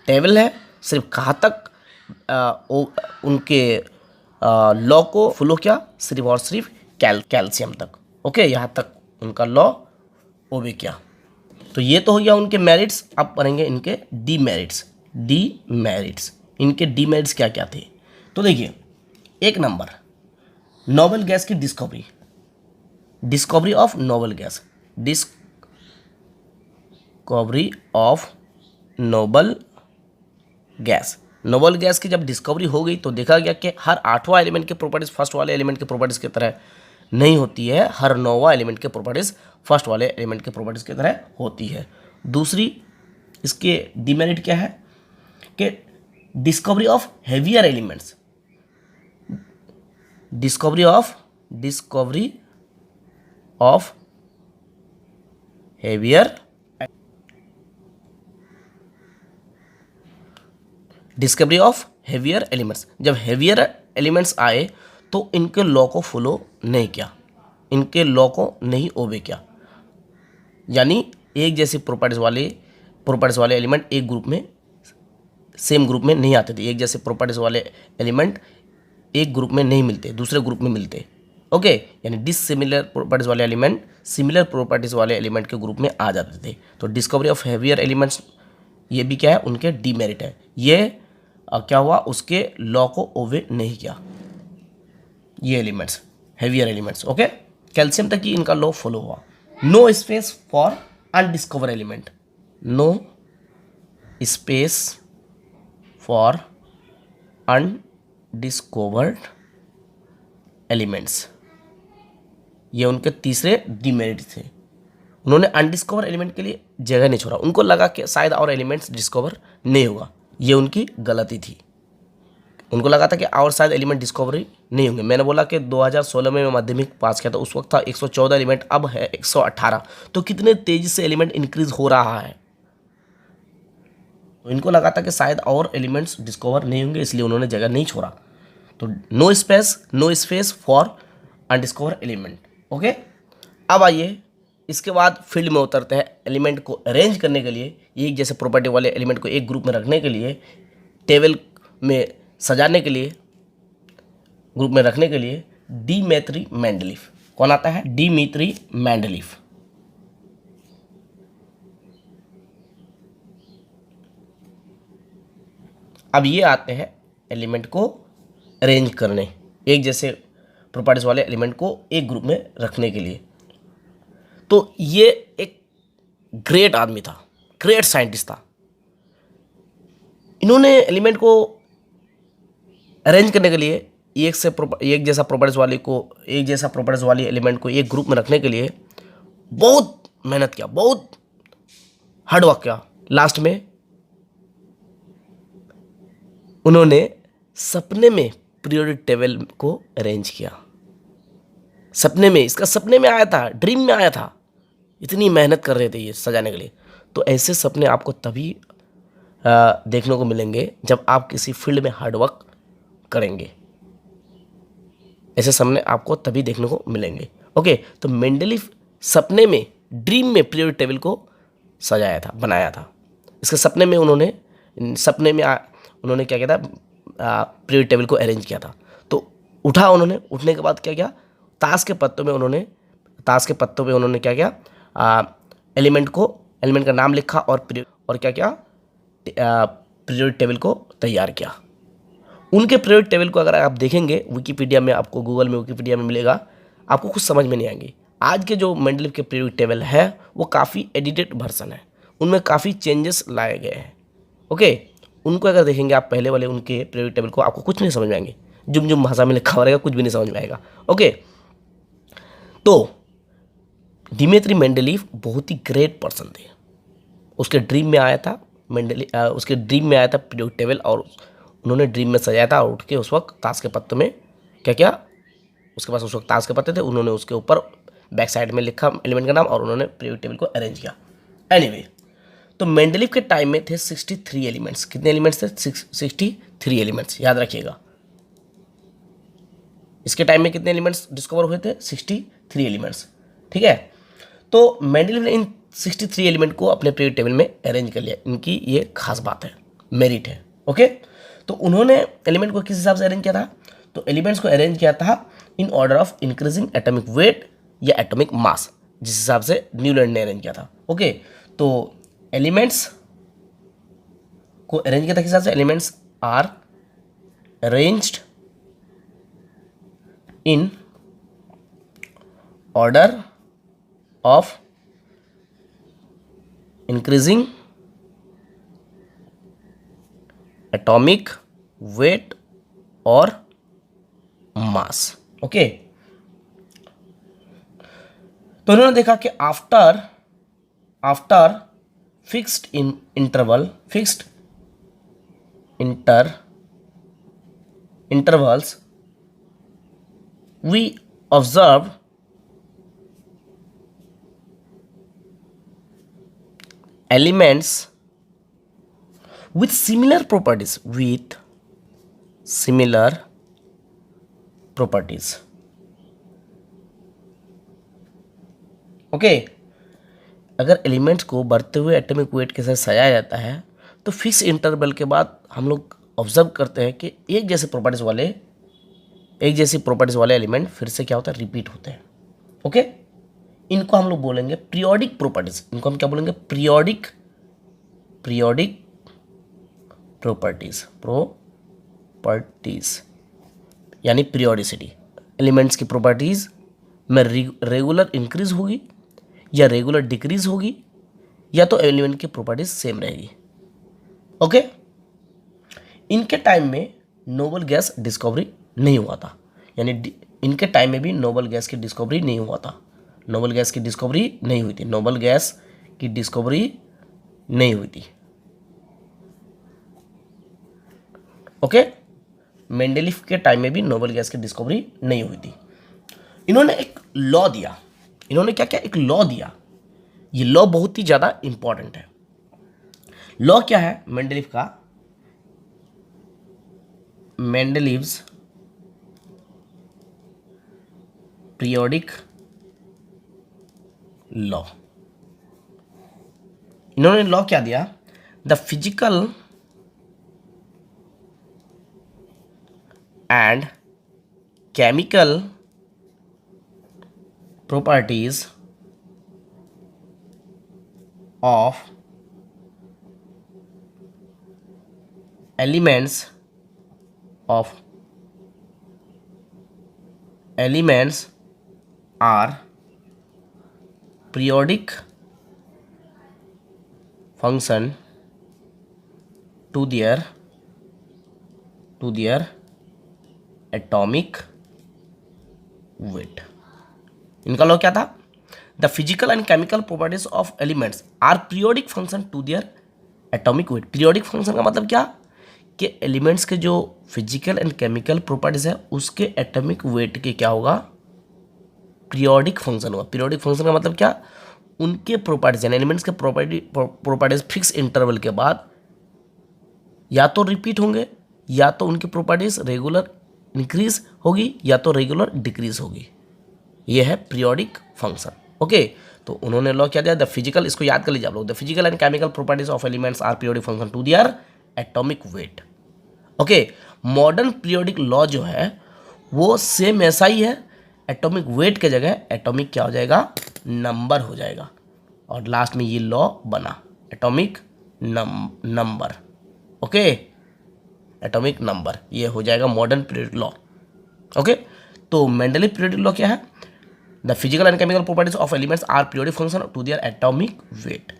टेबल है सिर्फ कहाँ तक उनके लॉ को फॉलो किया, सिर्फ और सिर्फ कैल्शियम तक। ओके, यहाँ तक उनका लॉ ओबे किया। तो ये तो हो गया उनके मेरिट्स। अब पढ़ेंगे इनके डीमेरिट्स। इनके डीमेरिट्स क्या क्या थे, तो देखिए, एक नंबर, नोबेल गैस की discovery of noble gas, discovery of noble gas. Noble gas की जब डिस्कवरी हो गई तो देखा गया कि हर 8वां एलिमेंट के प्रॉपर्टीज फर्स्ट वाले एलिमेंट के प्रॉपर्टीज की तरह नहीं होती है, हर 9वां एलिमेंट के प्रॉपर्टीज फर्स्ट वाले एलिमेंट के प्रॉपर्टीज की तरह होती है। दूसरी इसके डिमेरिट क्या है कि discovery of heavier elements, discovery of heavier elements. जब हेवियर एलिमेंट्स आए तो इनके लॉ को फॉलो नहीं किया, इनके लॉ को नहीं ओबे किया। यानी एक जैसी प्रॉपर्टीज वाले एलिमेंट एक ग्रुप में, सेम ग्रुप में नहीं आते थे। एक जैसे प्रॉपर्टीज वाले एलिमेंट एक ग्रुप में नहीं मिलते, दूसरे ग्रुप में मिलते। ओके, यानी डिसिमिलर प्रॉपर्टीज वाले एलिमेंट सिमिलर प्रॉपर्टीज वाले एलिमेंट के ग्रुप में आ जाते थे। तो डिस्कवरी ऑफ हेवियर एलिमेंट्स, ये भी क्या है, उनके डीमेरिट है। ये क्या हुआ, उसके लॉ को ओबे नहीं किया ये elements, heavier elements. Okay, calcium तक ही इनका लॉ फॉलो हुआ। No space for undiscover element, no space for undiscovered elements, ये उनके तीसरे डिमेरिट थे। उन्होंने अनडिस्कवर एलिमेंट के लिए जगह नहीं छोड़ा, उनको लगा कि शायद और एलिमेंट्स डिस्कवर नहीं होगा, ये उनकी गलती थी। उनको लगा था कि और शायद एलिमेंट डिस्कवरी नहीं होंगे। मैंने बोला कि 2016 में मैं माध्यमिक पास किया था, उस वक्त था 114 एलिमेंट, अब है 118। तो कितने तेजी से एलिमेंट इंक्रीज हो रहा है। तो इनको लगा था कि शायद और एलिमेंट्स डिस्कवर नहीं होंगे, इसलिए उन्होंने जगह नहीं छोड़ा। तो no space for undiscover element. Okay, अब आइए इसके बाद फील्ड में उतरते हैं। एलिमेंट को अरेंज करने के लिए, एक जैसे प्रॉपर्टी वाले एलिमेंट को एक ग्रुप में रखने के लिए, टेबल में सजाने के लिए, ग्रुप में रखने के लिए डिमित्री मेंडलीफ। कौन आता है? Dmitri Mendeleev. अब ये आते हैं एलिमेंट को अरेंज करने, एक जैसे प्रॉपर्टीज वाले एलिमेंट को एक ग्रुप में रखने के लिए। तो ये एक ग्रेट आदमी था, ग्रेट साइंटिस्ट था। इन्होंने एलिमेंट को अरेंज करने के लिए एक जैसा प्रॉपर्टीज वाली एलिमेंट को एक ग्रुप में रखने के लिए बहुत मेहनत किया, बहुत हार्डवर्क किया। लास्ट में उन्होंने सपने में पीरियोडिक टेबल को अरेंज किया। सपने में, इसका सपने में आया था, ड्रीम में आया था। इतनी मेहनत कर रहे थे ये सजाने के लिए। तो ऐसे सपने आपको तभी देखने को मिलेंगे जब आप किसी फील्ड में हार्डवर्क करेंगे। ऐसे सपने आपको तभी देखने को मिलेंगे। ओके, तो मेंडलीफ सपने में, ड्रीम में पीरियोडिक टेबल को सजाया था, बनाया था। इसके सपने में उन्होंने क्या किया था? पीरियोडिक टेबल को अरेंज किया था। तो उठने के बाद क्या किया? ताश के पत्तों पे उन्होंने क्या किया? एलिमेंट का नाम लिखा और क्या किया? पीरियोडिक टेबल को तैयार किया। उनके पीरियोडिक टेबल को अगर आप देखेंगे विकिपीडिया में, आपको गूगल में, विकिपीडिया में मिलेगा, आपको कुछ समझ में नहीं आएंगे। आज के जो मेंडलीफ के पीरियोडिक टेबल है वो काफ़ी एडिटेड वर्जन है, उनमें काफ़ी चेंजेस लाए गए हैं। ओके, उनको अगर देखेंगे आप पहले वाले उनके पीरियोडिक टेबल को, आपको कुछ नहीं समझ में आएंगे। जुम भाषा में लिखा रहेगा, कुछ भी नहीं समझ में आएगा। ओके, तो डिमित्री मेंडलीफ बहुत ही ग्रेट पर्सन थे। उसके ड्रीम में आया था पीरियोडिक टेबल, और उन्होंने ड्रीम में सजाया था। और उठ के उस वक्त ताश के पत्तों में क्या किया? उसके पास उस वक्त ताश के पत्ते थे, उन्होंने उसके ऊपर बैक साइड में लिखा एलिमेंट का नाम और उन्होंने पीरियोडिक टेबल को अरेंज किया। एनीवे, तो मेंडलीफ के टाइम में थे 63 एलिमेंट्स। कितने एलिमेंट्स थे? 63 एलिमेंट्स, याद रखिएगा। इसके टाइम में कितने एलिमेंट्स डिस्कवर हुए थे? 63 एलिमेंट्स। ठीक है, तो मेंडलीफ ने इन 63 एलिमेंट को अपने पीरियोडिक टेबल में अरेंज कर लिया। इनकी ये खास बात है, मेरिट है। ओके, तो उन्होंने एलिमेंट को किस हिसाब से अरेंज किया था? तो एलिमेंट्स को अरेंज किया था इन order of increasing atomic wait या एटॉमिक मास, जिस हिसाब से न्यूलैंड ने अरेंज किया था। ओके, तो एलिमेंट्स को अरेंज किया था किस हिसाब से? Elements are arranged in order of increasing atomic weight और मास। ओके, तो उन्होंने देखा कि after fixed intervals we observe elements with similar properties okay, अगर एलिमेंट्स को बढ़ते हुए एटॉमिक वेट के साथ सजाया जाता है तो फिक्स इंटरवल के बाद हम लोग ऑब्जर्व करते हैं कि एक जैसी प्रॉपर्टीज वाले एलिमेंट फिर से क्या होता है? रिपीट होते हैं। ओके, इनको हम लोग बोलेंगे पीरियोडिक प्रॉपर्टीज। इनको हम क्या बोलेंगे? पीरियोडिक प्रॉपर्टीज यानी पीरियोडिसिटी। एलिमेंट्स की प्रॉपर्टीज में रेगुलर इंक्रीज होगी या रेगुलर डिक्रीज होगी या तो एलिमेंट की प्रॉपर्टीज सेम रहेगी। ओके, इनके टाइम में नोबल गैस डिस्कवरी नहीं हुआ था, यानी इनके टाइम में भी नोबल गैस की डिस्कवरी नहीं हुआ था, नोबल गैस की डिस्कवरी नहीं हुई थी, नोबल गैस की डिस्कवरी नहीं हुई थी। ओके, मेंडेलिफ के टाइम में भी नोबल गैस की डिस्कवरी नहीं हुई थी। इन्होंने एक लॉ दिया, इन्होंने क्या क्या एक लॉ दिया, ये लॉ बहुत ही ज़्यादा इंपॉर्टेंट है। लॉ क्या है मेंडेलिफ का? मेंडेलिव्स पीरियोडिक लॉ। इन्होंने लॉ क्या दिया? The physical and chemical properties of elements are periodic function to their atomic weight। इनका लॉ क्या था? The physical and chemical properties of elements are periodic function to their atomic weight. Periodic function का मतलब क्या कि elements के जो physical and chemical properties है उसके एटॉमिक वेट के क्या होगा? पीरियोडिक फंक्शन होगा। पीरियोडिक फंक्शन का मतलब क्या? उनके प्रॉपर्टीज यानी एलिमेंट्स के प्रॉपर्टीज फिक्स इंटरवल के बाद या तो रिपीट होंगे या तो उनकी प्रॉपर्टीज रेगुलर इंक्रीज होगी या तो रेगुलर डिक्रीज होगी। ये है पीरियोडिक फंक्शन। ओके, तो उन्होंने लॉ क्या दिया? द फिजिकल, इसको याद कर लीजिए आप लोग, the physical and chemical properties of elements are periodic function to their atomic weight. Okay, modern periodic law जो है वो सेम ऐसा ही है, एटॉमिक वेट के जगह एटॉमिक क्या हो जाएगा? नंबर हो जाएगा, और लास्ट में ये लॉ बना atomic number. Okay, atomic number, ये हो जाएगा मॉडर्न पीरियोडिक लॉ। ओके, तो मेंडेलिव पीरियोडिक लॉ क्या है? The physical and chemical properties of elements are periodic function to their atomic weight.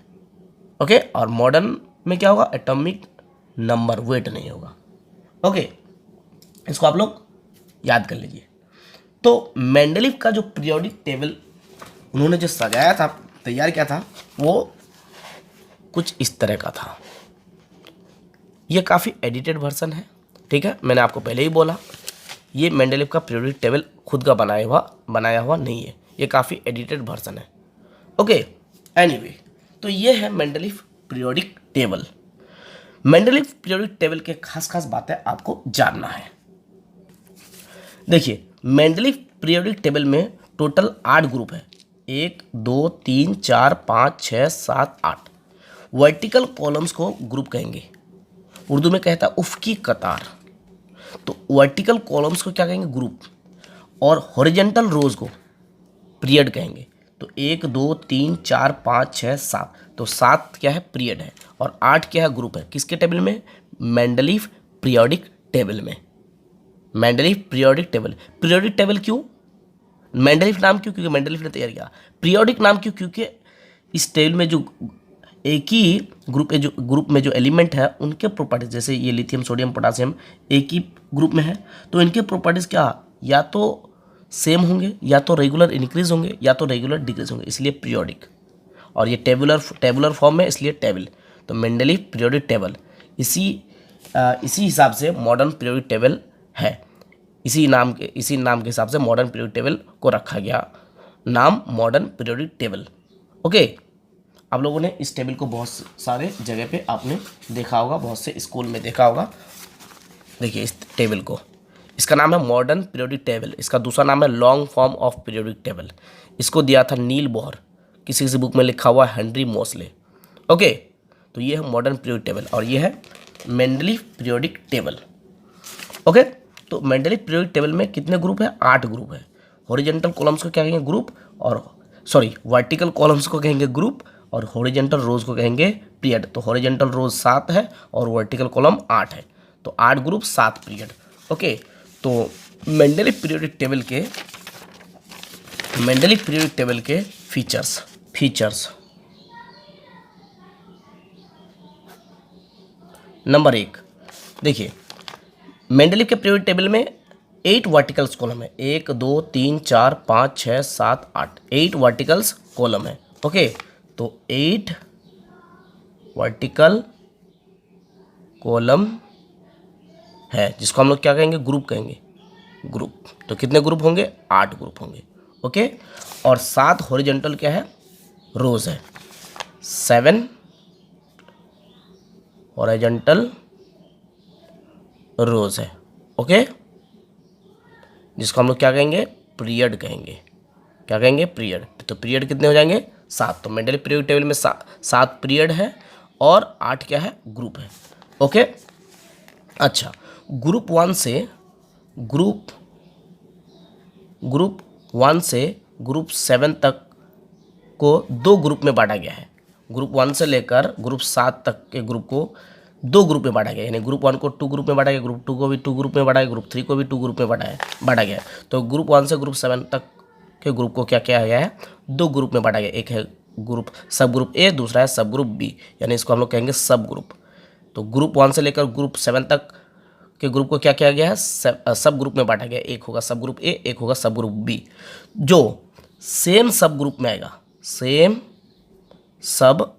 Okay, और मॉडर्न में क्या होगा? एटॉमिक नंबर, वेट नहीं होगा। ओके, इसको आप लोग याद कर लीजिए। तो मेंडेलिव का जो पीरियोडिक टेबल उन्होंने जो सजाया था, तैयार किया था, वो कुछ इस तरह का था। ये काफ़ी एडिटेड वर्जन है, ठीक है, मैंने आपको पहले ही बोला ये मेंडेलिव का पीरियोडिक टेबल खुद का बनाया हुआ नहीं है, ये काफ़ी एडिटेड वर्जन है। ओके, एनीवे, तो ये है Mendeleev periodic table. Mendeleev periodic table के खास बातें आपको जानना है। देखिए, मेंडेलिव पीरियोडिक टेबल में टोटल 8 ग्रुप है, 1 2 3 4 5 6 7 8। वर्टिकल कॉलम्स को ग्रुप कहेंगे, उर्दू में कहता है उफ़की कतार। तो वर्टिकल कॉलम्स को क्या कहेंगे? ग्रुप, और हॉरिजॉन्टल रोज को पीरियड कहेंगे। तो 1 2 3 4 5 6 7, तो 7 क्या है? पीरियड है, और 8 क्या है? ग्रुप है। किसके टेबल में? मेंडेलिव पीरियोडिक टेबल में। Mendeleev periodic table. Periodic table क्यों? मेंडेलिव नाम क्यों? क्योंकि मेंडेलिव ने तैयार किया। पीरियोडिक नाम क्यों? क्योंकि इस टेबल में जो एक ही ग्रुप में जो एलिमेंट है उनके प्रॉपर्टीज, जैसे ये लिथियम सोडियम पोटासियम एक ही ग्रुप में है, तो इनके प्रॉपर्टीज क्या या तो सेम होंगे या तो रेगुलर इंक्रीज होंगे या तो रेगुलर डिक्रीज होंगे, इसलिए पीरियोडिक। और ये टेबुलर फॉर्म में, इसलिए टेबल। तो मेंडेलिव पीरियोडिक टेबल इसी हिसाब से मॉडर्न पीरियोडिक टेबल है। इसी नाम के हिसाब से मॉडर्न पीरियोडिक टेबल को रखा गया नाम मॉडर्न पीरियोडिक टेबल। ओके, आप लोगों ने इस टेबल को बहुत सारे जगह पे आपने देखा होगा, बहुत से स्कूल में देखा होगा। देखिए इस टेबल को, इसका नाम है मॉडर्न पीरियोडिक टेबल। इसका दूसरा नाम है long form of periodic table. इसको दिया था नील बोहर, किसी बुक में लिखा हुआ है हेनरी मोसले। ओके, तो ये है मॉडर्न पीरियोडिक टेबल और ये है मेंडेलिव पीरियोडिक टेबल। ओके, तो मेंडेलिव पीरियोडिक टेबल में कितने ग्रुप है? 8 ग्रुप है। हॉरिजॉन्टल कॉलम्स को क्या कहेंगे? ग्रुप, और वर्टिकल कॉलम्स को कहेंगे ग्रुप, और हॉरिजॉन्टल रोज को कहेंगे पीरियड। तो हॉरिजॉन्टल रोज 7 है और वर्टिकल कॉलम 8 है, तो 8 ग्रुप 7 पीरियड। ओके, तो मेंडेलिव पीरियोडिक टेबल के फीचर्स फीचर्स। नंबर 1, देखिए मेंडलीव के पीरियोडिक टेबल में 8 वर्टिकल्स कॉलम है, 1 2 3 4 5 6 7 8, 8 वर्टिकल्स कॉलम है। ओके, तो 8 वर्टिकल कॉलम है जिसको हम लोग क्या कहेंगे, ग्रुप कहेंगे, ग्रुप। तो कितने ग्रुप होंगे, 8 ग्रुप होंगे। ओके, और 7 हॉरिजॉन्टल क्या है, रोज है, 7 हॉरिजॉन्टल रोज है। ओके, जिसको हम लोग क्या कहेंगे, पीरियड कहेंगे। क्या कहेंगे, पीरियड। तो पीरियड कितने हो जाएंगे, 7। तो मेंडलीव पीरियड टेबल में 7 पीरियड है और 8 क्या है, ग्रुप है। ओके, अच्छा, ग्रुप 1 से ग्रुप 1 से ग्रुप 7 तक को 2 ग्रुप में बांटा गया है। ग्रुप 1 से लेकर ग्रुप 7 तक के ग्रुप को 2 ग्रुप में बांटा गया, यानी ग्रुप 1 को 2 ग्रुप में बांटा गया, ग्रुप 2 को भी 2 ग्रुप में बांटा गया, ग्रुप 3 को भी 2 ग्रुप में बांटा गया है। तो ग्रुप 1 से ग्रुप 7 तक के ग्रुप को क्या किया गया है, 2 ग्रुप में बांटा गया। एक है ग्रुप सब ग्रुप ए, दूसरा है सब ग्रुप बी, यानी इसको हम लोग कहेंगे सब ग्रुप। तो ग्रुप 1 से लेकर ग्रुप 7 तक के ग्रुप को क्या किया गया है, सब ग्रुप में बांटा गया। एक होगा सब ग्रुप ए, एक होगा सब ग्रुप बी। जो सेम सब ग्रुप में आएगा, सेम सब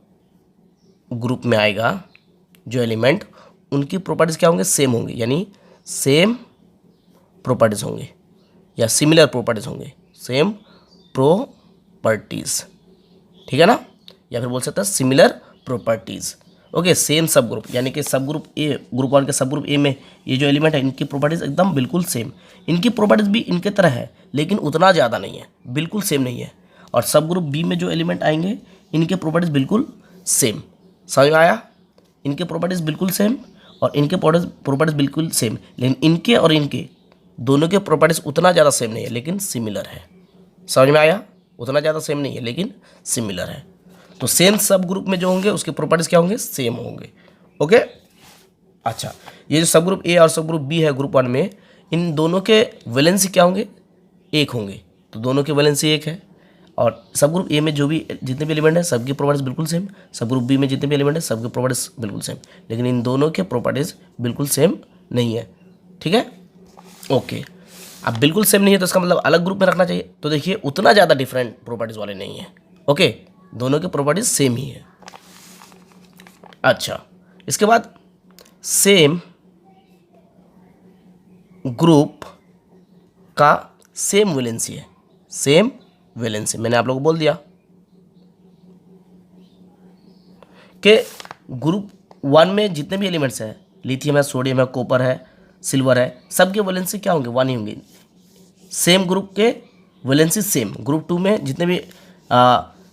ग्रुप में आएगा जो एलिमेंट, उनकी प्रॉपर्टीज क्या होंगे, सेम होंगे, यानी सेम प्रॉपर्टीज होंगे या सिमिलर प्रॉपर्टीज होंगे, सेम प्रॉपर्टीज। ठीक है ना, या फिर बोल सकते हैं सिमिलर प्रॉपर्टीज। ओके, सेम सब ग्रुप, यानी कि सब ग्रुप ए, ग्रुप 1 के सब ग्रुप ए में ये जो एलिमेंट है इनकी प्रॉपर्टीज एकदम बिल्कुल सेम। इनकी प्रॉपर्टीज भी इनके तरह है लेकिन उतना ज़्यादा नहीं है, बिल्कुल सेम नहीं है। और सब ग्रुप बी में जो एलिमेंट आएंगे इनके प्रॉपर्टीज बिल्कुल सेम। समझ में आया, इनके प्रॉपर्टीज बिल्कुल सेम और इनके प्रॉपर्टीज बिल्कुल सेम, लेकिन इनके और इनके दोनों के प्रॉपर्टीज उतना ज़्यादा सेम नहीं है लेकिन सिमिलर है। समझ में आया, उतना ज़्यादा सेम नहीं है लेकिन सिमिलर है। तो सेम सब ग्रुप में जो होंगे उसके प्रॉपर्टीज क्या होंगे, सेम होंगे। ओके, अच्छा, ये जो सब ग्रुप ए और सब ग्रुप बी है ग्रुप 1 में, इन दोनों के वैलेंसी क्या होंगे, 1 होंगे। तो दोनों के वैलेंसी 1 है। और सब ग्रुप ए में जो भी जितने भी एलिमेंट है सबकी प्रॉपर्टीज बिल्कुल सेम, सब ग्रुप बी में जितने भी एलिमेंट है सबकी प्रॉपर्टीज बिल्कुल सेम, लेकिन इन दोनों के प्रॉपर्टीज बिल्कुल सेम नहीं है। ठीक है, ओके। अब बिल्कुल सेम नहीं है तो इसका मतलब अलग ग्रुप में रखना चाहिए। तो देखिए उतना ज़्यादा डिफरेंट प्रॉपर्टीज वाले नहीं है। ओके, दोनों की प्रॉपर्टीज सेम ही है। अच्छा, इसके बाद सेम ग्रुप का सेम वैलेंसी है, सेम वैलेंसी मैंने आप लोगों को बोल दिया कि ग्रुप 1 में जितने भी एलिमेंट्स हैं, लिथियम है, सोडियम है, कॉपर है, सिल्वर है, सबके वैलेंसी क्या होंगे, 1 ही होंगे। सेम ग्रुप के वैलेंसी सेम। ग्रुप 2 में जितने भी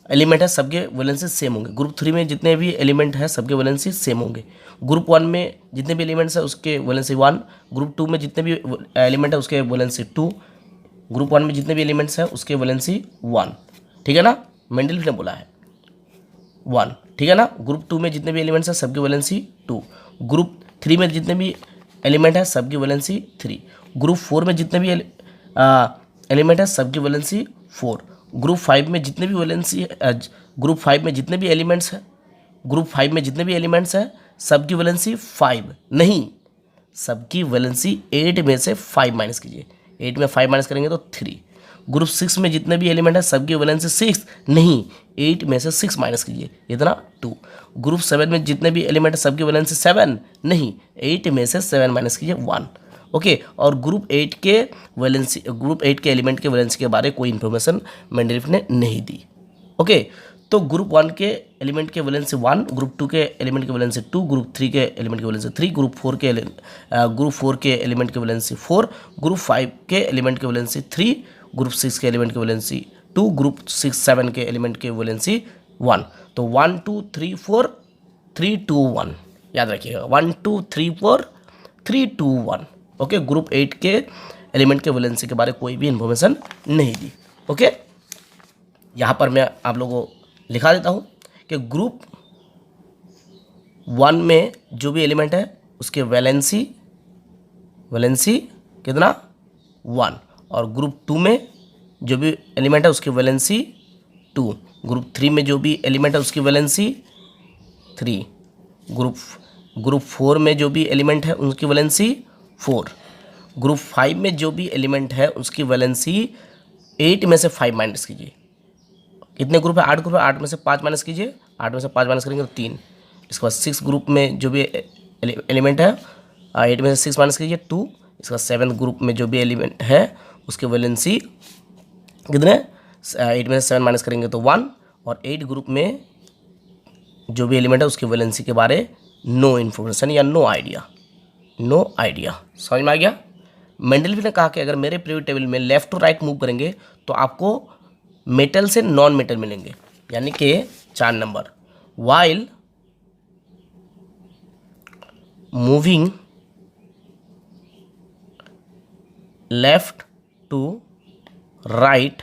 एलिमेंट है सबके वैलेंसी सेम होंगे। ग्रुप 3 में जितने भी एलिमेंट है सबके वैलेंसी सेम होंगे। ग्रुप 1 में जितने भी एलिमेंट्स है उसके वैलेंसी 1, ग्रुप 2 में जितने भी एलिमेंट है उसके वैलेंसी 2, ग्रुप 1 में जितने भी एलिमेंट्स हैं उसके वैलेंसी 1। ठीक है ना, मेंडलीव ने बोला है 1। ठीक है ना, ग्रुप 2 में जितने भी एलिमेंट्स हैं सबकी वैलेंसी 2, ग्रुप 3 में जितने भी एलिमेंट है सबकी वैलेंसी 3, ग्रुप 4 में जितने भी एलिमेंट है सबकी वैलेंसी 4, ग्रुप 5 में जितने भी वैलेंसी ग्रुप 5 में जितने भी एलिमेंट्स हैं, ग्रुप 5 में जितने भी एलिमेंट्स हैं सबकी वैलेंसी 5 नहीं, सबकी वैलेंसी 8 में से 5 माइनस कीजिए, 8 में 5 माइनस करेंगे तो 3। ग्रुप 6 में जितने भी एलिमेंट है सबकी वैलेंसी 6 नहीं, 8 में से 6 माइनस कीजिए, इतना 2। ग्रुप 7 में जितने भी एलिमेंट है सबकी वैलेंसी 7 नहीं, 8 में से 7 माइनस कीजिए 1। ओके, और ग्रुप 8 के वैलेंसी, ग्रुप 8 के एलिमेंट के वैलेंसी के बारे में कोई इन्फॉर्मेशन मेंडलीव ने नहीं दी। ओके, तो ग्रुप 1 के एलिमेंट के वैलेंसी 1, ग्रुप 2 के एलिमेंट के वैलेंसी 2, ग्रुप 3 के एलिमेंट के वैलेंसी 3, ग्रुप 4 के एलिमेंट के वैलेंसी 4, ग्रुप 5 के एलिमेंट के वैलेंसी 3, ग्रुप 6 के एलिमेंट के वैलेंसी 2, ग्रुप 6-7 के एलिमेंट के वैलेंसी 1। तो 1 2 3 4 3 2 1 याद रखिएगा, 1 2 3 4 3 2 1। ओके, ग्रुप 8 के एलिमेंट के वैलेंसी के बारे में कोई भी इन्फॉर्मेशन नहीं दी। ओके, यहाँ पर मैं आप लोगों को लिखा देता हूँ कि ग्रुप 1 में जो भी एलिमेंट है उसके वैलेंसी कितना 1, और ग्रुप 2 में जो भी एलिमेंट है उसकी वैलेंसी 2, ग्रुप 3 में जो भी एलिमेंट है उसकी वैलेंसी 3, ग्रुप 4 में जो भी एलिमेंट है उसकी वैलेंसी 4, ग्रुप 5 में जो भी एलिमेंट है उसकी वैलेंसी 8 में से 5 माइनस कीजिए। कितने ग्रुप है? 8 ग्रुप है, 8 में से 5 माइनस कीजिए, 8 में से 5 माइनस करेंगे तो 3। इसके बाद 6 ग्रुप में जो भी एलिमेंट है 8 में से 6 माइनस कीजिए 2। इसका 7 ग्रुप में जो भी एलिमेंट है उसकी वैलेंसी कितने? 8 में से 7 माइनस करेंगे तो 1। और 8 ग्रुप में जो भी एलिमेंट है उसकी वैलेंसी के बारे नो इन्फॉर्मेशन या नो आइडिया, नो आइडिया। समझ में आ गया? मेंडलीफ ने कहा कि अगर मेरे पीरियोडिक टेबल में लेफ्ट टू राइट मूव करेंगे तो आपको मेटल से नॉन मेटल मिलेंगे, यानी कि 4 number. While moving left to right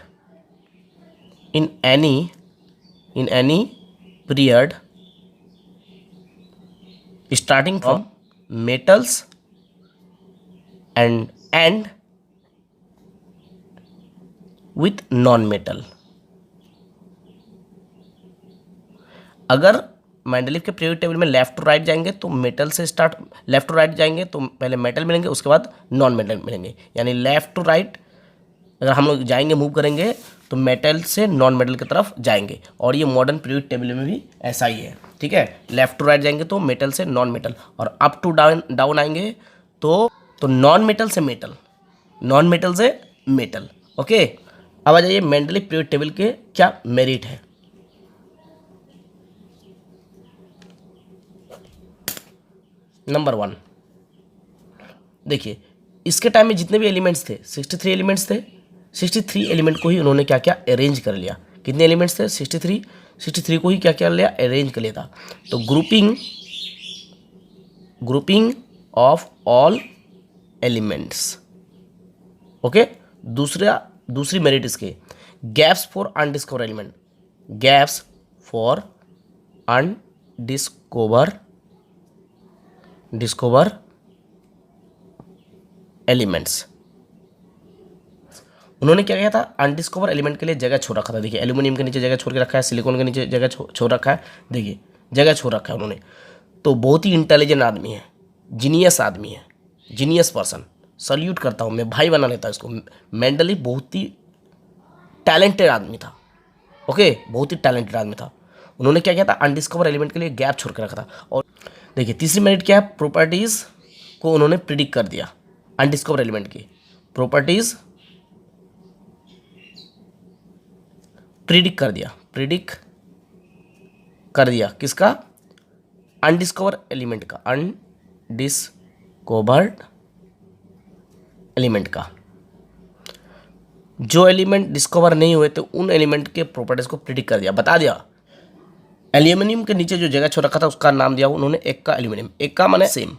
in any period starting from metals and with non metal। अगर मेंडलीफ के पीरियोडिक टेबल में लेफ्ट टू राइट जाएंगे तो मेटल से स्टार्ट, लेफ्ट टू राइट जाएंगे तो पहले मेटल मिलेंगे उसके बाद नॉन मेटल मिलेंगे, यानी लेफ्ट टू राइट अगर हम लोग जाएंगे मूव करेंगे तो मेटल से नॉन मेटल की तरफ जाएंगे। और ये मॉडर्न पीरियोडिक टेबल में भी ऐसा ही है, ठीक है। लेफ्ट टू राइट जाएंगे तो मेटल से नॉन मेटल, और अप टू डाउन आएंगे तो नॉन मेटल से मेटल, नॉन मेटल से मेटल। ओके, अब आ जाइए मेंडलीफ पीरियोडिक टेबल के क्या मेरिट है। नंबर 1, देखिए इसके टाइम में जितने भी एलिमेंट्स थे 63 एलिमेंट्स थे, 63 एलिमेंट को ही उन्होंने क्या क्या अरेंज कर लिया। कितने एलिमेंट्स थे? 63 को ही क्या क्या लिया? अरेंज कर लिया था। तो grouping of all elements. Okay, दूसरी मेरिट इसके gaps for undiscover element, gaps for discover elements. उन्होंने क्या किया था? अनडिस्कवर एलिमेंट के लिए जगह छोड़ रखा था। देखिए एल्यूमिनियम के नीचे जगह छोड़ के रखा है, सिलिकॉन के नीचे जगह छोड़ रखा है, देखिए जगह छोड़ रखा है उन्होंने। तो बहुत ही इंटेलिजेंट आदमी है, जीनियस आदमी है, जीनियस पर्सन, सल्यूट करता हूँ मैं, भाई बना लेता इसको। मेंडलीफ बहुत ही टैलेंटेड आदमी था। ओके, बहुत ही टैलेंटेड आदमी था। उन्होंने क्या किया था? अनडिस्कवर एलिमेंट के लिए गैप छोड़ के रखा था। और देखिए तीसरी मेरिट क्या है? प्रॉपर्टीज़ को उन्होंने प्रिडिक्ट कर दिया। अनडिस्कवर एलिमेंट की प्रॉपर्टीज़ प्रिडिक्ट कर दिया किसका? अनडिस्कवर एलिमेंट का, अनडिस्कवर्ड एलिमेंट का। जो एलिमेंट डिस्कवर नहीं हुए थे उन एलिमेंट के प्रॉपर्टीज को प्रिडिक्ट कर दिया, बता दिया। एल्यूमिनियम के नीचे जो जगह छोड़ रखा था उसका नाम दिया उन्होंने एक्का एल्यूमिनियम। एक्का माने सेम,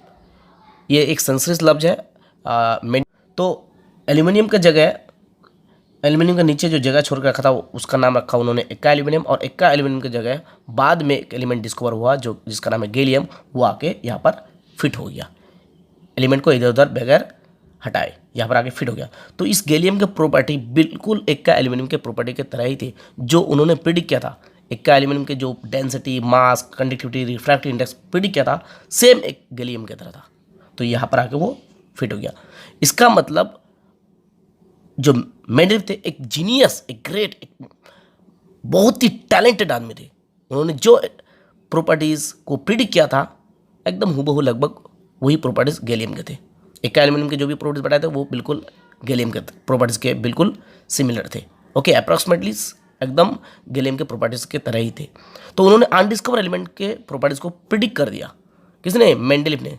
ये एक संस्कृत लफ्ज है। तो एल्यूमिनियम के नीचे जो जगह छोड़ कर रखा था उसका नाम रखा उन्होंने एक्का एल्यूमिनियम। और एक्का एल्यूमिनियम की जगह बाद में एक एलिमेंट डिस्कवर हुआ जो जिसका नाम है गैलियम, वो आके यहाँ पर फिट हो गया। एलिमेंट को इधर उधर बगैर हटाए यहाँ पर आके फिट हो गया। तो इस गैलियम के प्रॉपर्टी बिल्कुल एक्का एल्यूमिनियम के प्रॉपर्टी के तरह ही थी जो उन्होंने प्रिडिक्ट किया था। एक्का एल्यूमिनियम के जो डेंसिटी, मास, कंडक्टिविटी, रिफ्रैक्टिव इंडेक्स प्रिडिक्ट किया था सेम एक गैलियम की तरह था। तो यहाँ पर आके वो फिट हो गया। इसका मतलब जो मेंडलीफ थे एक जीनियस, एक ग्रेट, एक बहुत ही टैलेंटेड आदमी थे। उन्होंने जो प्रॉपर्टीज़ को प्रिडिक्ट किया था एकदम हूबहू लगभग वही प्रॉपर्टीज़ गैलियम के थे। एक्का एल्यूमिनियम के जो भी प्रॉपर्टीज बताए थे वो बिल्कुल गैलियम के प्रॉपर्टीज़ के बिल्कुल सिमिलर थे। ओके, अप्रॉक्सीमेटली एकदम गैलियम के प्रॉपर्टीज़ के तरह ही थे। तो उन्होंने अनडिस्कवर एलिमेंट के प्रॉपर्टीज़ को प्रिडिक्ट कर दिया। किसने? मेंडलीफ ने।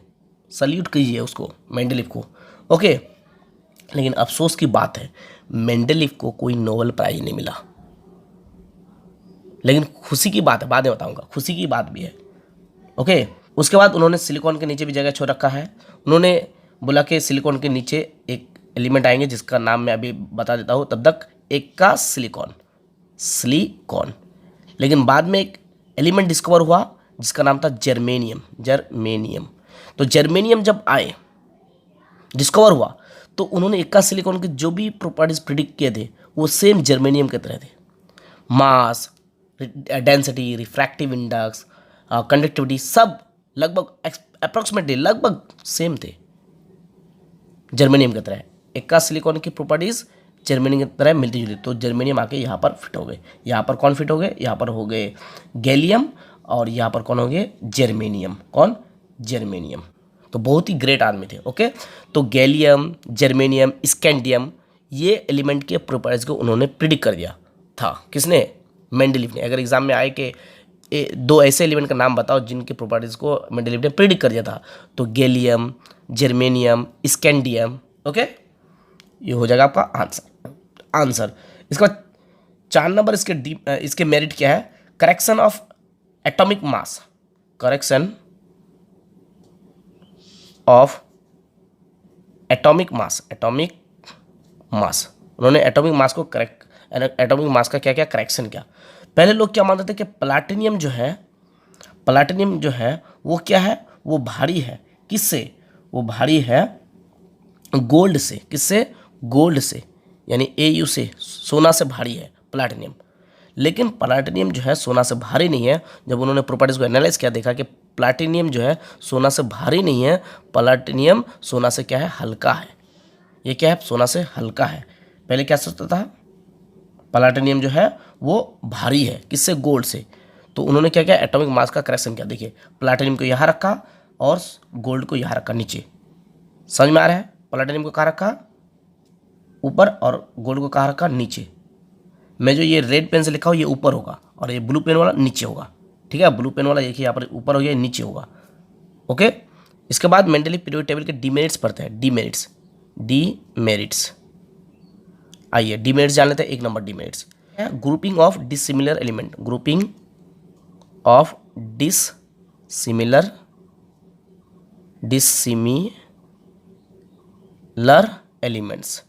सल्यूट कीजिए उसको, मेंडलीफ को। ओके, लेकिन अफसोस की बात है मेंडलीफ को कोई नोबेल प्राइज नहीं मिला। लेकिन खुशी की बात है, बाद में बताऊंगा, खुशी की बात भी है। ओके, उसके बाद उन्होंने सिलिकॉन के नीचे भी जगह छोड़ रखा है। उन्होंने बोला कि सिलिकॉन के नीचे एक एलिमेंट आएंगे जिसका नाम मैं अभी बता देता हूँ, तब तक एक्का सिलिकॉन। लेकिन बाद में एक एलिमेंट डिस्कवर हुआ जिसका नाम था जर्मेनियम। तो जर्मेनियम जब आए, डिस्कवर हुआ, तो उन्होंने एक्का सिलिकॉन के जो भी प्रॉपर्टीज प्रिडिक्ट किए थे वो सेम जर्मेनियम की तरह थे। मास, डेंसिटी, रिफ्रैक्टिव इंडेक्स, कंडक्टिविटी, सब लगभग अप्रोक्सीमेटली लगभग सेम थे जर्मेनियम की तरह। एक का सिलिकॉन की प्रॉपर्टीज जर्मेनियम की तरह मिलती जुलती, तो जर्मेनियम आके यहाँ पर फिट हो गए। यहाँ पर कौन फिट हो गए? यहाँ पर हो गए गैलियम, और यहाँ पर कौन हो गए? जर्मेनियम। कौन? जर्मेनियम। तो बहुत ही ग्रेट आदमी थे। ओके, तो गैलियम, जर्मेनियम, स्कैंडियम, ये एलिमेंट के प्रॉपर्टीज को उन्होंने प्रिडिक्ट कर दिया था। किसने? मेंडलीव ने। अगर एग्जाम में आए कि दो ऐसे एलिमेंट का नाम बताओ जिनकी प्रॉपर्टीज को मेंडलीव ने प्रिडिक्ट कर दिया था, तो गैलियम, जर्मेनियम, स्कैंडियम। ओके, ये हो जाएगा आपका आंसर। इसका 4 नंबर इसके मेरिट क्या है? Correction of atomic mass. Correction of atomic mass. Atomic mass, उन्होंने एटॉमिक मास को करेक्ट, एटॉमिक मास का क्या क्या करेक्शन किया। पहले लोग क्या मानते थे कि प्लैटिनियम जो है वो क्या है? वो भारी है। किससे? वो भारी है गोल्ड से। किससे? गोल्ड से, यानी AU से, सोना से भारी है प्लैटिनियम। लेकिन प्लैटिनियम जो है सोना से भारी नहीं है। जब उन्होंने प्रॉपर्टीज को एनालाइज किया, देखा कि प्लैटिनियम जो है सोना से भारी नहीं है, प्लैटिनियम सोना से क्या है? हल्का है। ये क्या है? सोना से हल्का है। पहले क्या सोचता था? प्लैटिनियम जो है वो भारी है। किससे? गोल्ड से। तो उन्होंने क्या किया? एटॉमिक मास का करेक्शन किया। देखिए, प्लैटिनियम को यहाँ रखा और गोल्ड को यहाँ रखा नीचे। समझ में आ रहा है? प्लैटिनियम को कहाँ रखा? ऊपर, और गोल्ड को कहाँ रखा? नीचे। मैं जो ये रेड पेन से लिखा हूँ ये ऊपर होगा, और ये ब्लू पेन वाला नीचे होगा। ठीक है, ब्लू पेन वाला देखिए यहाँ पर ऊपर हो गया, नीचे होगा। ओके, इसके बाद मेंडलीव पीरियोडिक टेबल के डीमेरिट्स पढ़ते हैं। डीमेरिट्स आइए डीमेरिट्स जान लेते हैं। 1 नंबर डीमेरिट्स है grouping of dissimilar element. Grouping of dissimilar elements.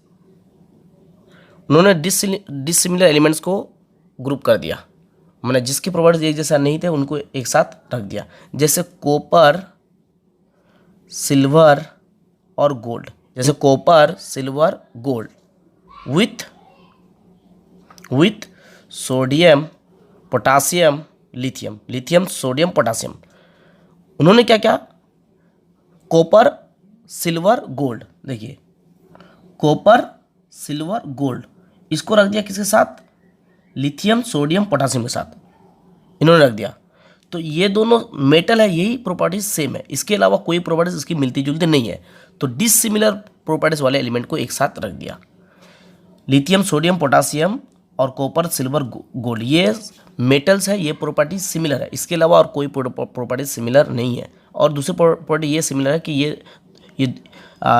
उन्होंने डिसिमिलर एलिमेंट्स को ग्रुप कर दिया, मैंने जिसकी प्रॉपर्टीज एक जैसा नहीं थे उनको एक साथ रख दिया। जैसे कॉपर, सिल्वर और गोल्ड। जैसे copper, silver, gold with sodium, potassium, lithium. Lithium, sodium, potassium. उन्होंने क्या क्या? Copper, silver, gold. देखिए, कॉपर, सिल्वर, गोल्ड, इसको रख दिया किसके साथ? लिथियम, सोडियम, पोटासियम के साथ इन्होंने रख दिया। तो ये दोनों मेटल है, यही प्रॉपर्टीज सेम है, इसके अलावा कोई प्रॉपर्टीज इसकी मिलती जुलती नहीं है। तो डिसिमिलर प्रॉपर्टीज वाले एलिमेंट को एक साथ रख दिया। लिथियम, सोडियम, पोटासियम और कॉपर, सिल्वर, गोल्ड, ये मेटल्स है, ये प्रॉपर्टी सिमिलर है, इसके अलावा और कोई प्रॉपर्टी सिमिलर नहीं है। और दूसरी प्रॉपर्टी ये सिमिलर है कि ये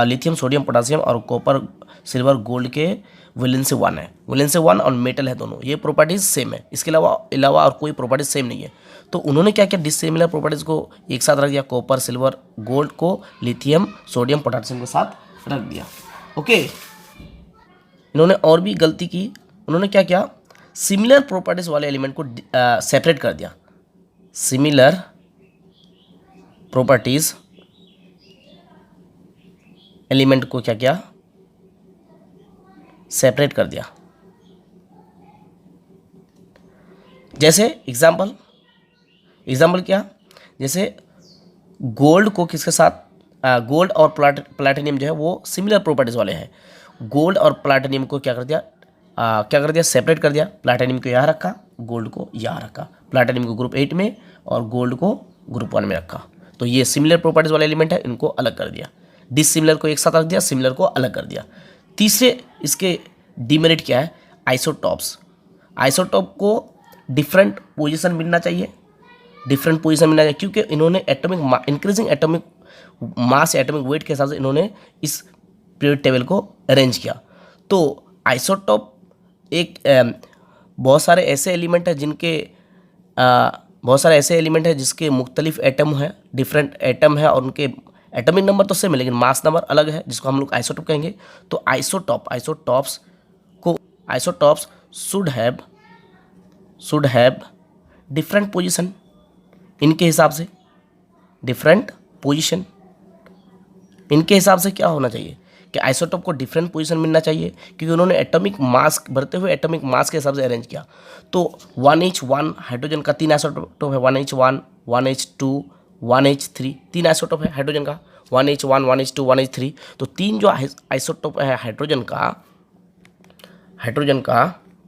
लिथियम, सोडियम, पोटासियम और कॉपर, सिल्वर, गोल्ड के वैलेंसी 1 है। वैलेंसी 1 और मेटल है दोनों, ये प्रॉपर्टीज सेम है, इसके अलावा और कोई प्रॉपर्टीज सेम नहीं है। तो उन्होंने क्या किया? डिसिमिलर प्रॉपर्टीज को एक साथ रख दिया। कॉपर, सिल्वर, गोल्ड को लिथियम, सोडियम, पोटासियम के साथ रख दिया। ओके, इन्होंने और भी गलती की। उन्होंने क्या किया? सिमिलर प्रॉपर्टीज वाले एलिमेंट को सेपरेट कर दिया। सिमिलर प्रॉपर्टीज एलिमेंट को क्या किया? सेपरेट कर दिया। जैसे एग्जाम्पल क्या? जैसे गोल्ड को किसके साथ? गोल्ड और प्लैटिनियम जो है वो सिमिलर प्रॉपर्टीज वाले हैं। गोल्ड और प्लैटिनियम को क्या कर दिया? सेपरेट कर दिया। प्लैटिनियम को यहाँ रखा, गोल्ड को यहाँ रखा। प्लैटिनियम को ग्रुप 8 में और गोल्ड को ग्रुप 1 में रखा। तो ये सिमिलर प्रॉपर्टीज वाले एलिमेंट है, इनको अलग कर दिया। डिसिमिलर को एक साथ रख दिया, सिमिलर को अलग कर दिया। तीसरे इसके डीमेरिट क्या है? आइसोटॉप्स। आइसोटॉप को डिफरेंट पोजीशन मिलना चाहिए, क्योंकि इन्होंने increasing atomic mass, atomic weight के हिसाब से इन्होंने इस पीरियड टेबल को अरेंज किया। तो आइसोटॉप एक बहुत सारे ऐसे एलिमेंट है जिसके मुख्तलिफ एटम है, डिफरेंट एटम है, और उनके एटॉमिक नंबर तो सेम है लेकिन मास नंबर अलग है, जिसको हम लोग आइसोटॉप कहेंगे। तो isotopes should have different position, इनके हिसाब से क्या होना चाहिए कि आइसोटोप को डिफरेंट पोजीशन मिलना चाहिए, क्योंकि उन्होंने एटॉमिक मास बढ़ते हुए एटॉमिक मास के हिसाब से अरेंज किया। तो 1H1 हाइड्रोजन का 3 आइसोटोप है, 1H1, 1H2, 1H3, 3 आइसोटोप है हाइड्रोजन का, 1H1, 1H2, 1H3। तो 3 जो आइसोटोप है हाइड्रोजन का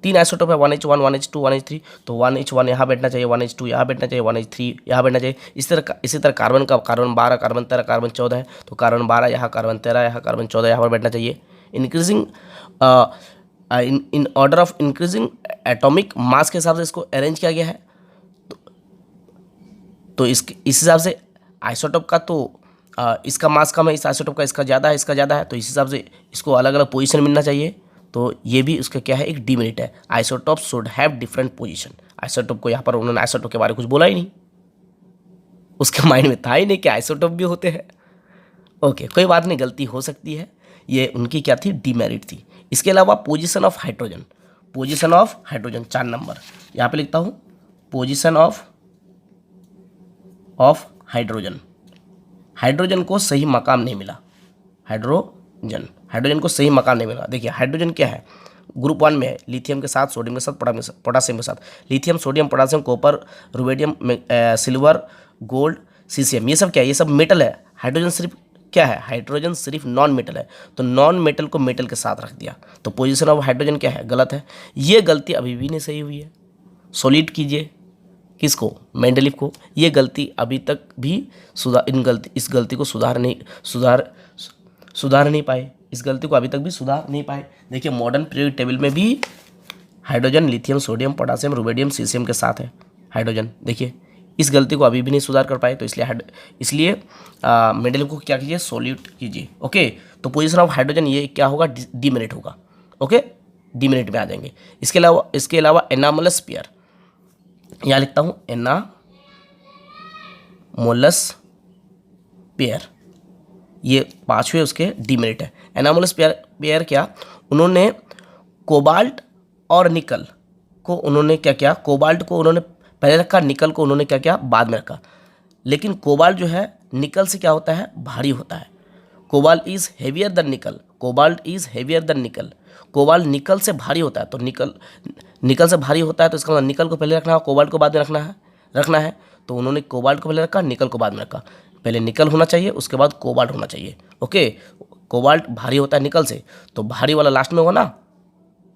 3 आइसोटोप है, 1H1, 1H2, 1H3। तो 1H1 यहाँ बैठना चाहिए, 1H2 यहाँ बैठना चाहिए, 1H3 यहाँ बैठना चाहिए। इसी तरह कार्बन 12, कार्बन 13, कार्बन 14 है, तो कार्बन 12 यहाँ, कार्बन 13 यहाँ, कार्बन 14 यहाँ पर बैठना चाहिए। Increasing in order of increasing atomic mass के हिसाब से इसको अरेंज किया गया है। तो इस हिसाब से आइसोटोप का तो इसका मास कम है, इस आइसोटोप का इसका ज़्यादा है, इसका ज़्यादा है, तो इस हिसाब से इसको अलग अलग पोजीशन मिलना चाहिए। तो ये भी उसका क्या है, एक डिमेरिट है। Isotope should have different position. Isotope को यहाँ पर उन्होंने आइसोटोप के बारे में कुछ बोला ही नहीं, उसके माइंड में था ही नहीं कि आइसोटोप भी होते हैं। ओके, कोई बात नहीं, गलती हो सकती है, ये उनकी क्या थी, डिमेरिट थी। इसके अलावा पोजीशन ऑफ हाइड्रोजन, 4 नंबर यहाँ पे लिखता हूँ, पोजीशन ऑफ हाइड्रोजन को सही मकाम नहीं मिला। हाइड्रोजन को सही मकाम नहीं मिला। देखिए हाइड्रोजन क्या है, ग्रुप 1 में है, लिथियम के साथ, सोडियम के साथ, पोटासियम के साथ। Lithium, sodium, potassium, copper, rubidium, silver, gold, caesium, ये सब क्या है, ये सब मेटल है। हाइड्रोजन सिर्फ क्या है, हाइड्रोजन सिर्फ नॉन मेटल है, तो नॉन मेटल को मेटल के साथ रख दिया, तो पोजीशन ऑफ हाइड्रोजन क्या है, गलत है। ये गलती अभी भी नहीं सही हुई है। सॉलिड कीजिए किसको, मेंडलीफ को। ये गलती अभी तक भी इस गलती को सुधार नहीं पाए, इस गलती को अभी तक भी सुधार नहीं पाए। देखिए मॉडर्न पीरियोडिक टेबल में भी hydrogen lithium, sodium, potassium, rubidium, caesium के साथ है हाइड्रोजन। देखिए इस गलती को अभी भी नहीं सुधार कर पाए, तो इसलिए मेंडलीफ को क्या कीजिए, सॉल्यूट कीजिए। ओके, तो पोजीशन ऑफ हाइड्रोजन ये क्या होगा, डिमेरिट होगा। ओके, डिमेरिट में आ जाएंगे। इसके अलावा एनामलस पेयर, यहाँ लिखता हूँ एनामोलस पेयर, ये 5वें उसके डिमेरिट है। एनामोलस पेयर क्या, उन्होंने कोबाल्ट और निकल को उन्होंने क्या किया, कोबाल्ट को उन्होंने पहले रखा, निकल को उन्होंने क्या किया, बाद में रखा। लेकिन कोबाल्ट जो है निकल से क्या होता है, भारी होता है। कोबाल्ट इज हेवियर देन निकल, कोबाल्ट निकल से भारी होता है, तो निकल से भारी होता है, तो इसका मतलब निकल को पहले रखना है, कोबाल्ट को बाद में रखना है। तो उन्होंने कोबाल्ट को पहले रखा, निकल को बाद में रखा। पहले निकल होना चाहिए, उसके बाद कोबाल्ट होना चाहिए। ओके, कोबाल्ट भारी होता है निकल से, तो भारी वाला लास्ट में होगा ना,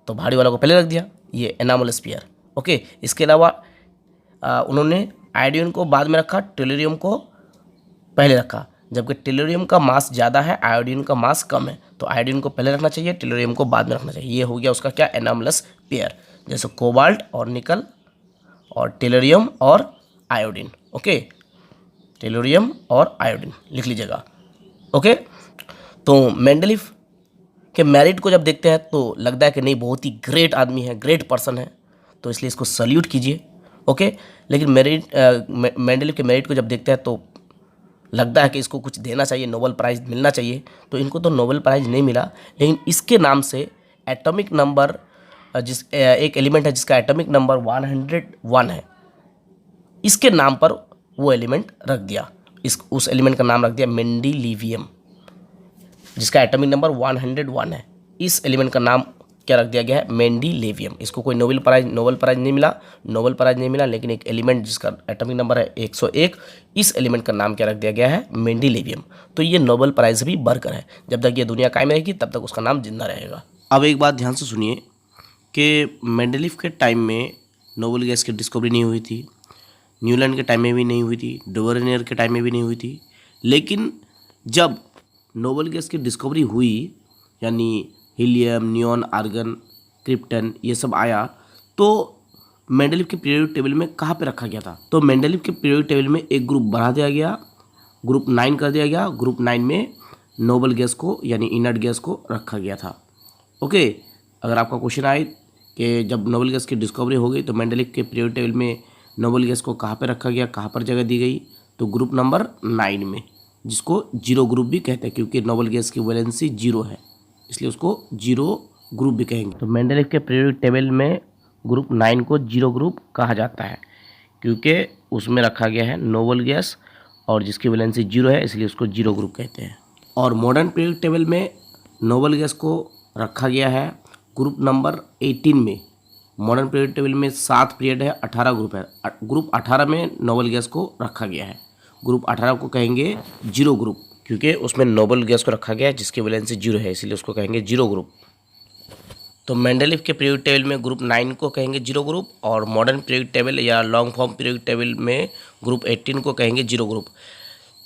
तो भारी वाला को पहले रख दिया, ये एनामोलस पेयर। ओके, इसके अलावा उन्होंने आयोडीन को बाद में रखा, टेलोरियम को पहले रखा, जबकि टेलोरियम का मास ज़्यादा है, आयोडीन का मास कम है, तो आयोडीन को पहले रखना चाहिए, टेलोरियम को बाद में रखना चाहिए। ये हो गया उसका क्या, एनामलस पेयर, जैसे कोबाल्ट और निकल और टेलोरियम और आयोडीन। ओके, टेलोरियम और आयोडीन लिख लीजिएगा। ओके, तो मेंडलीफ के मेरिट को जब देखते हैं तो लगता है कि नहीं, बहुत ही ग्रेट आदमी है, ग्रेट पर्सन है, तो इसलिए इसको सल्यूट कीजिए। ओके, लेकिन मेंडलीफ के मेरिट को जब देखते हैं तो लगता है कि इसको कुछ देना चाहिए, नोबेल प्राइज़ मिलना चाहिए। तो इनको तो नोबेल प्राइज़ नहीं मिला, लेकिन इसके नाम से एटॉमिक नंबर एक एलिमेंट है जिसका एटॉमिक नंबर 101 है, इसके नाम पर वो एलिमेंट रख दिया, उस एलिमेंट का नाम रख दिया मेंडेलिवियम, जिसका एटॉमिक नंबर 101 है। इस एलिमेंट का नाम क्या रख दिया गया है, मेंडेलिवियम। इसको कोई नोबेल प्राइज़ नहीं मिला, लेकिन एक एलिमेंट जिसका एटॉमिक नंबर है 101, इस एलिमेंट का नाम क्या रख दिया गया है, मेंडेलिवियम। तो ये नोबेल प्राइज़ भी बरकरार है, जब तक ये दुनिया कायम रहेगी तब तक उसका नाम जिंदा रहेगा। अब एक बात ध्यान से सुनिए कि मेंडलीफ के टाइम में नोबेल गैस की डिस्कवरी नहीं हुई थी, न्यूलैंड के टाइम में भी नहीं हुई थी, डुवरनियर के टाइम में भी नहीं हुई थी। लेकिन जब नोबेल गैस की डिस्कवरी हुई, यानी हीलियम, नियॉन, आर्गन, क्रिप्टन, ये सब आया, तो मेंडलीफ के पीरियोडिक टेबल में कहाँ पे रखा गया था, तो मेंडलीफ के पीरियोडिक टेबल में एक ग्रुप बढ़ा दिया गया, ग्रुप 9 कर दिया गया। ग्रुप 9 में नोबेल गैस को यानी इनर्ट गैस को रखा गया था। ओके, अगर आपका क्वेश्चन आए कि जब नोबेल गैस की डिस्कवरी हो गई तो मेंडलीफ के पीरियोडिक टेबल में नोबेल गैस को कहाँ पे रखा गया, कहाँ पर जगह दी गई, तो ग्रुप नंबर 9 में, जिसको जीरो ग्रुप भी कहते हैं, क्योंकि नोबेल गैस की वैलेंसी 0 है, इसलिए उसको जीरो ग्रुप भी कहेंगे। तो मेंडलीफ के पीरियोडिक टेबल में ग्रुप 9 को जीरो ग्रुप कहा जाता है, क्योंकि उसमें रखा गया है नोबेल गैस और जिसकी वैलेंसी 0 है, इसलिए उसको जीरो ग्रुप कहते हैं। और मॉडर्न पीरियोडिक टेबल में नोबल गैस को रखा गया है ग्रुप नंबर 18 में। मॉडर्न पीरियड टेबल में 7 पीरियड है, 18 ग्रुप है। ग्रुप 18 में नोबल गैस को रखा गया है। ग्रुप 18 को कहेंगे जीरो ग्रुप, क्योंकि उसमें नोबल गैस को रखा गया है जिसकी वैलेंसी जीरो है, इसलिए उसको कहेंगे जीरो ग्रुप। तो मेंडलीफ के पीरियड टेबल में ग्रुप 9 को कहेंगे जीरो ग्रुप, और मॉडर्न पीरियड टेबल या लॉन्ग फॉर्म पीरियड टेबल में ग्रुप 18 को कहेंगे जीरो ग्रुप।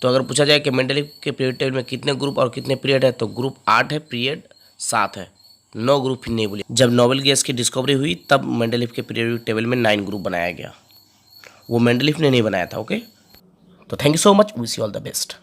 तो अगर पूछा जाए कि मेंडलीफ के पीरियड टेबल में कितने ग्रुप और कितने पीरियड है, तो ग्रुप 8 है, पीरियड 7 है, 9 ग्रुप ही नहीं बोली। जब नोबल गैस की डिस्कवरी हुई तब मेंडलीफ के पीरियड टेबल में 9 ग्रुप बनाया गया, वो मेंडलीफ ने नहीं बनाया था। ओके, तो thank you so much, wish you all the best.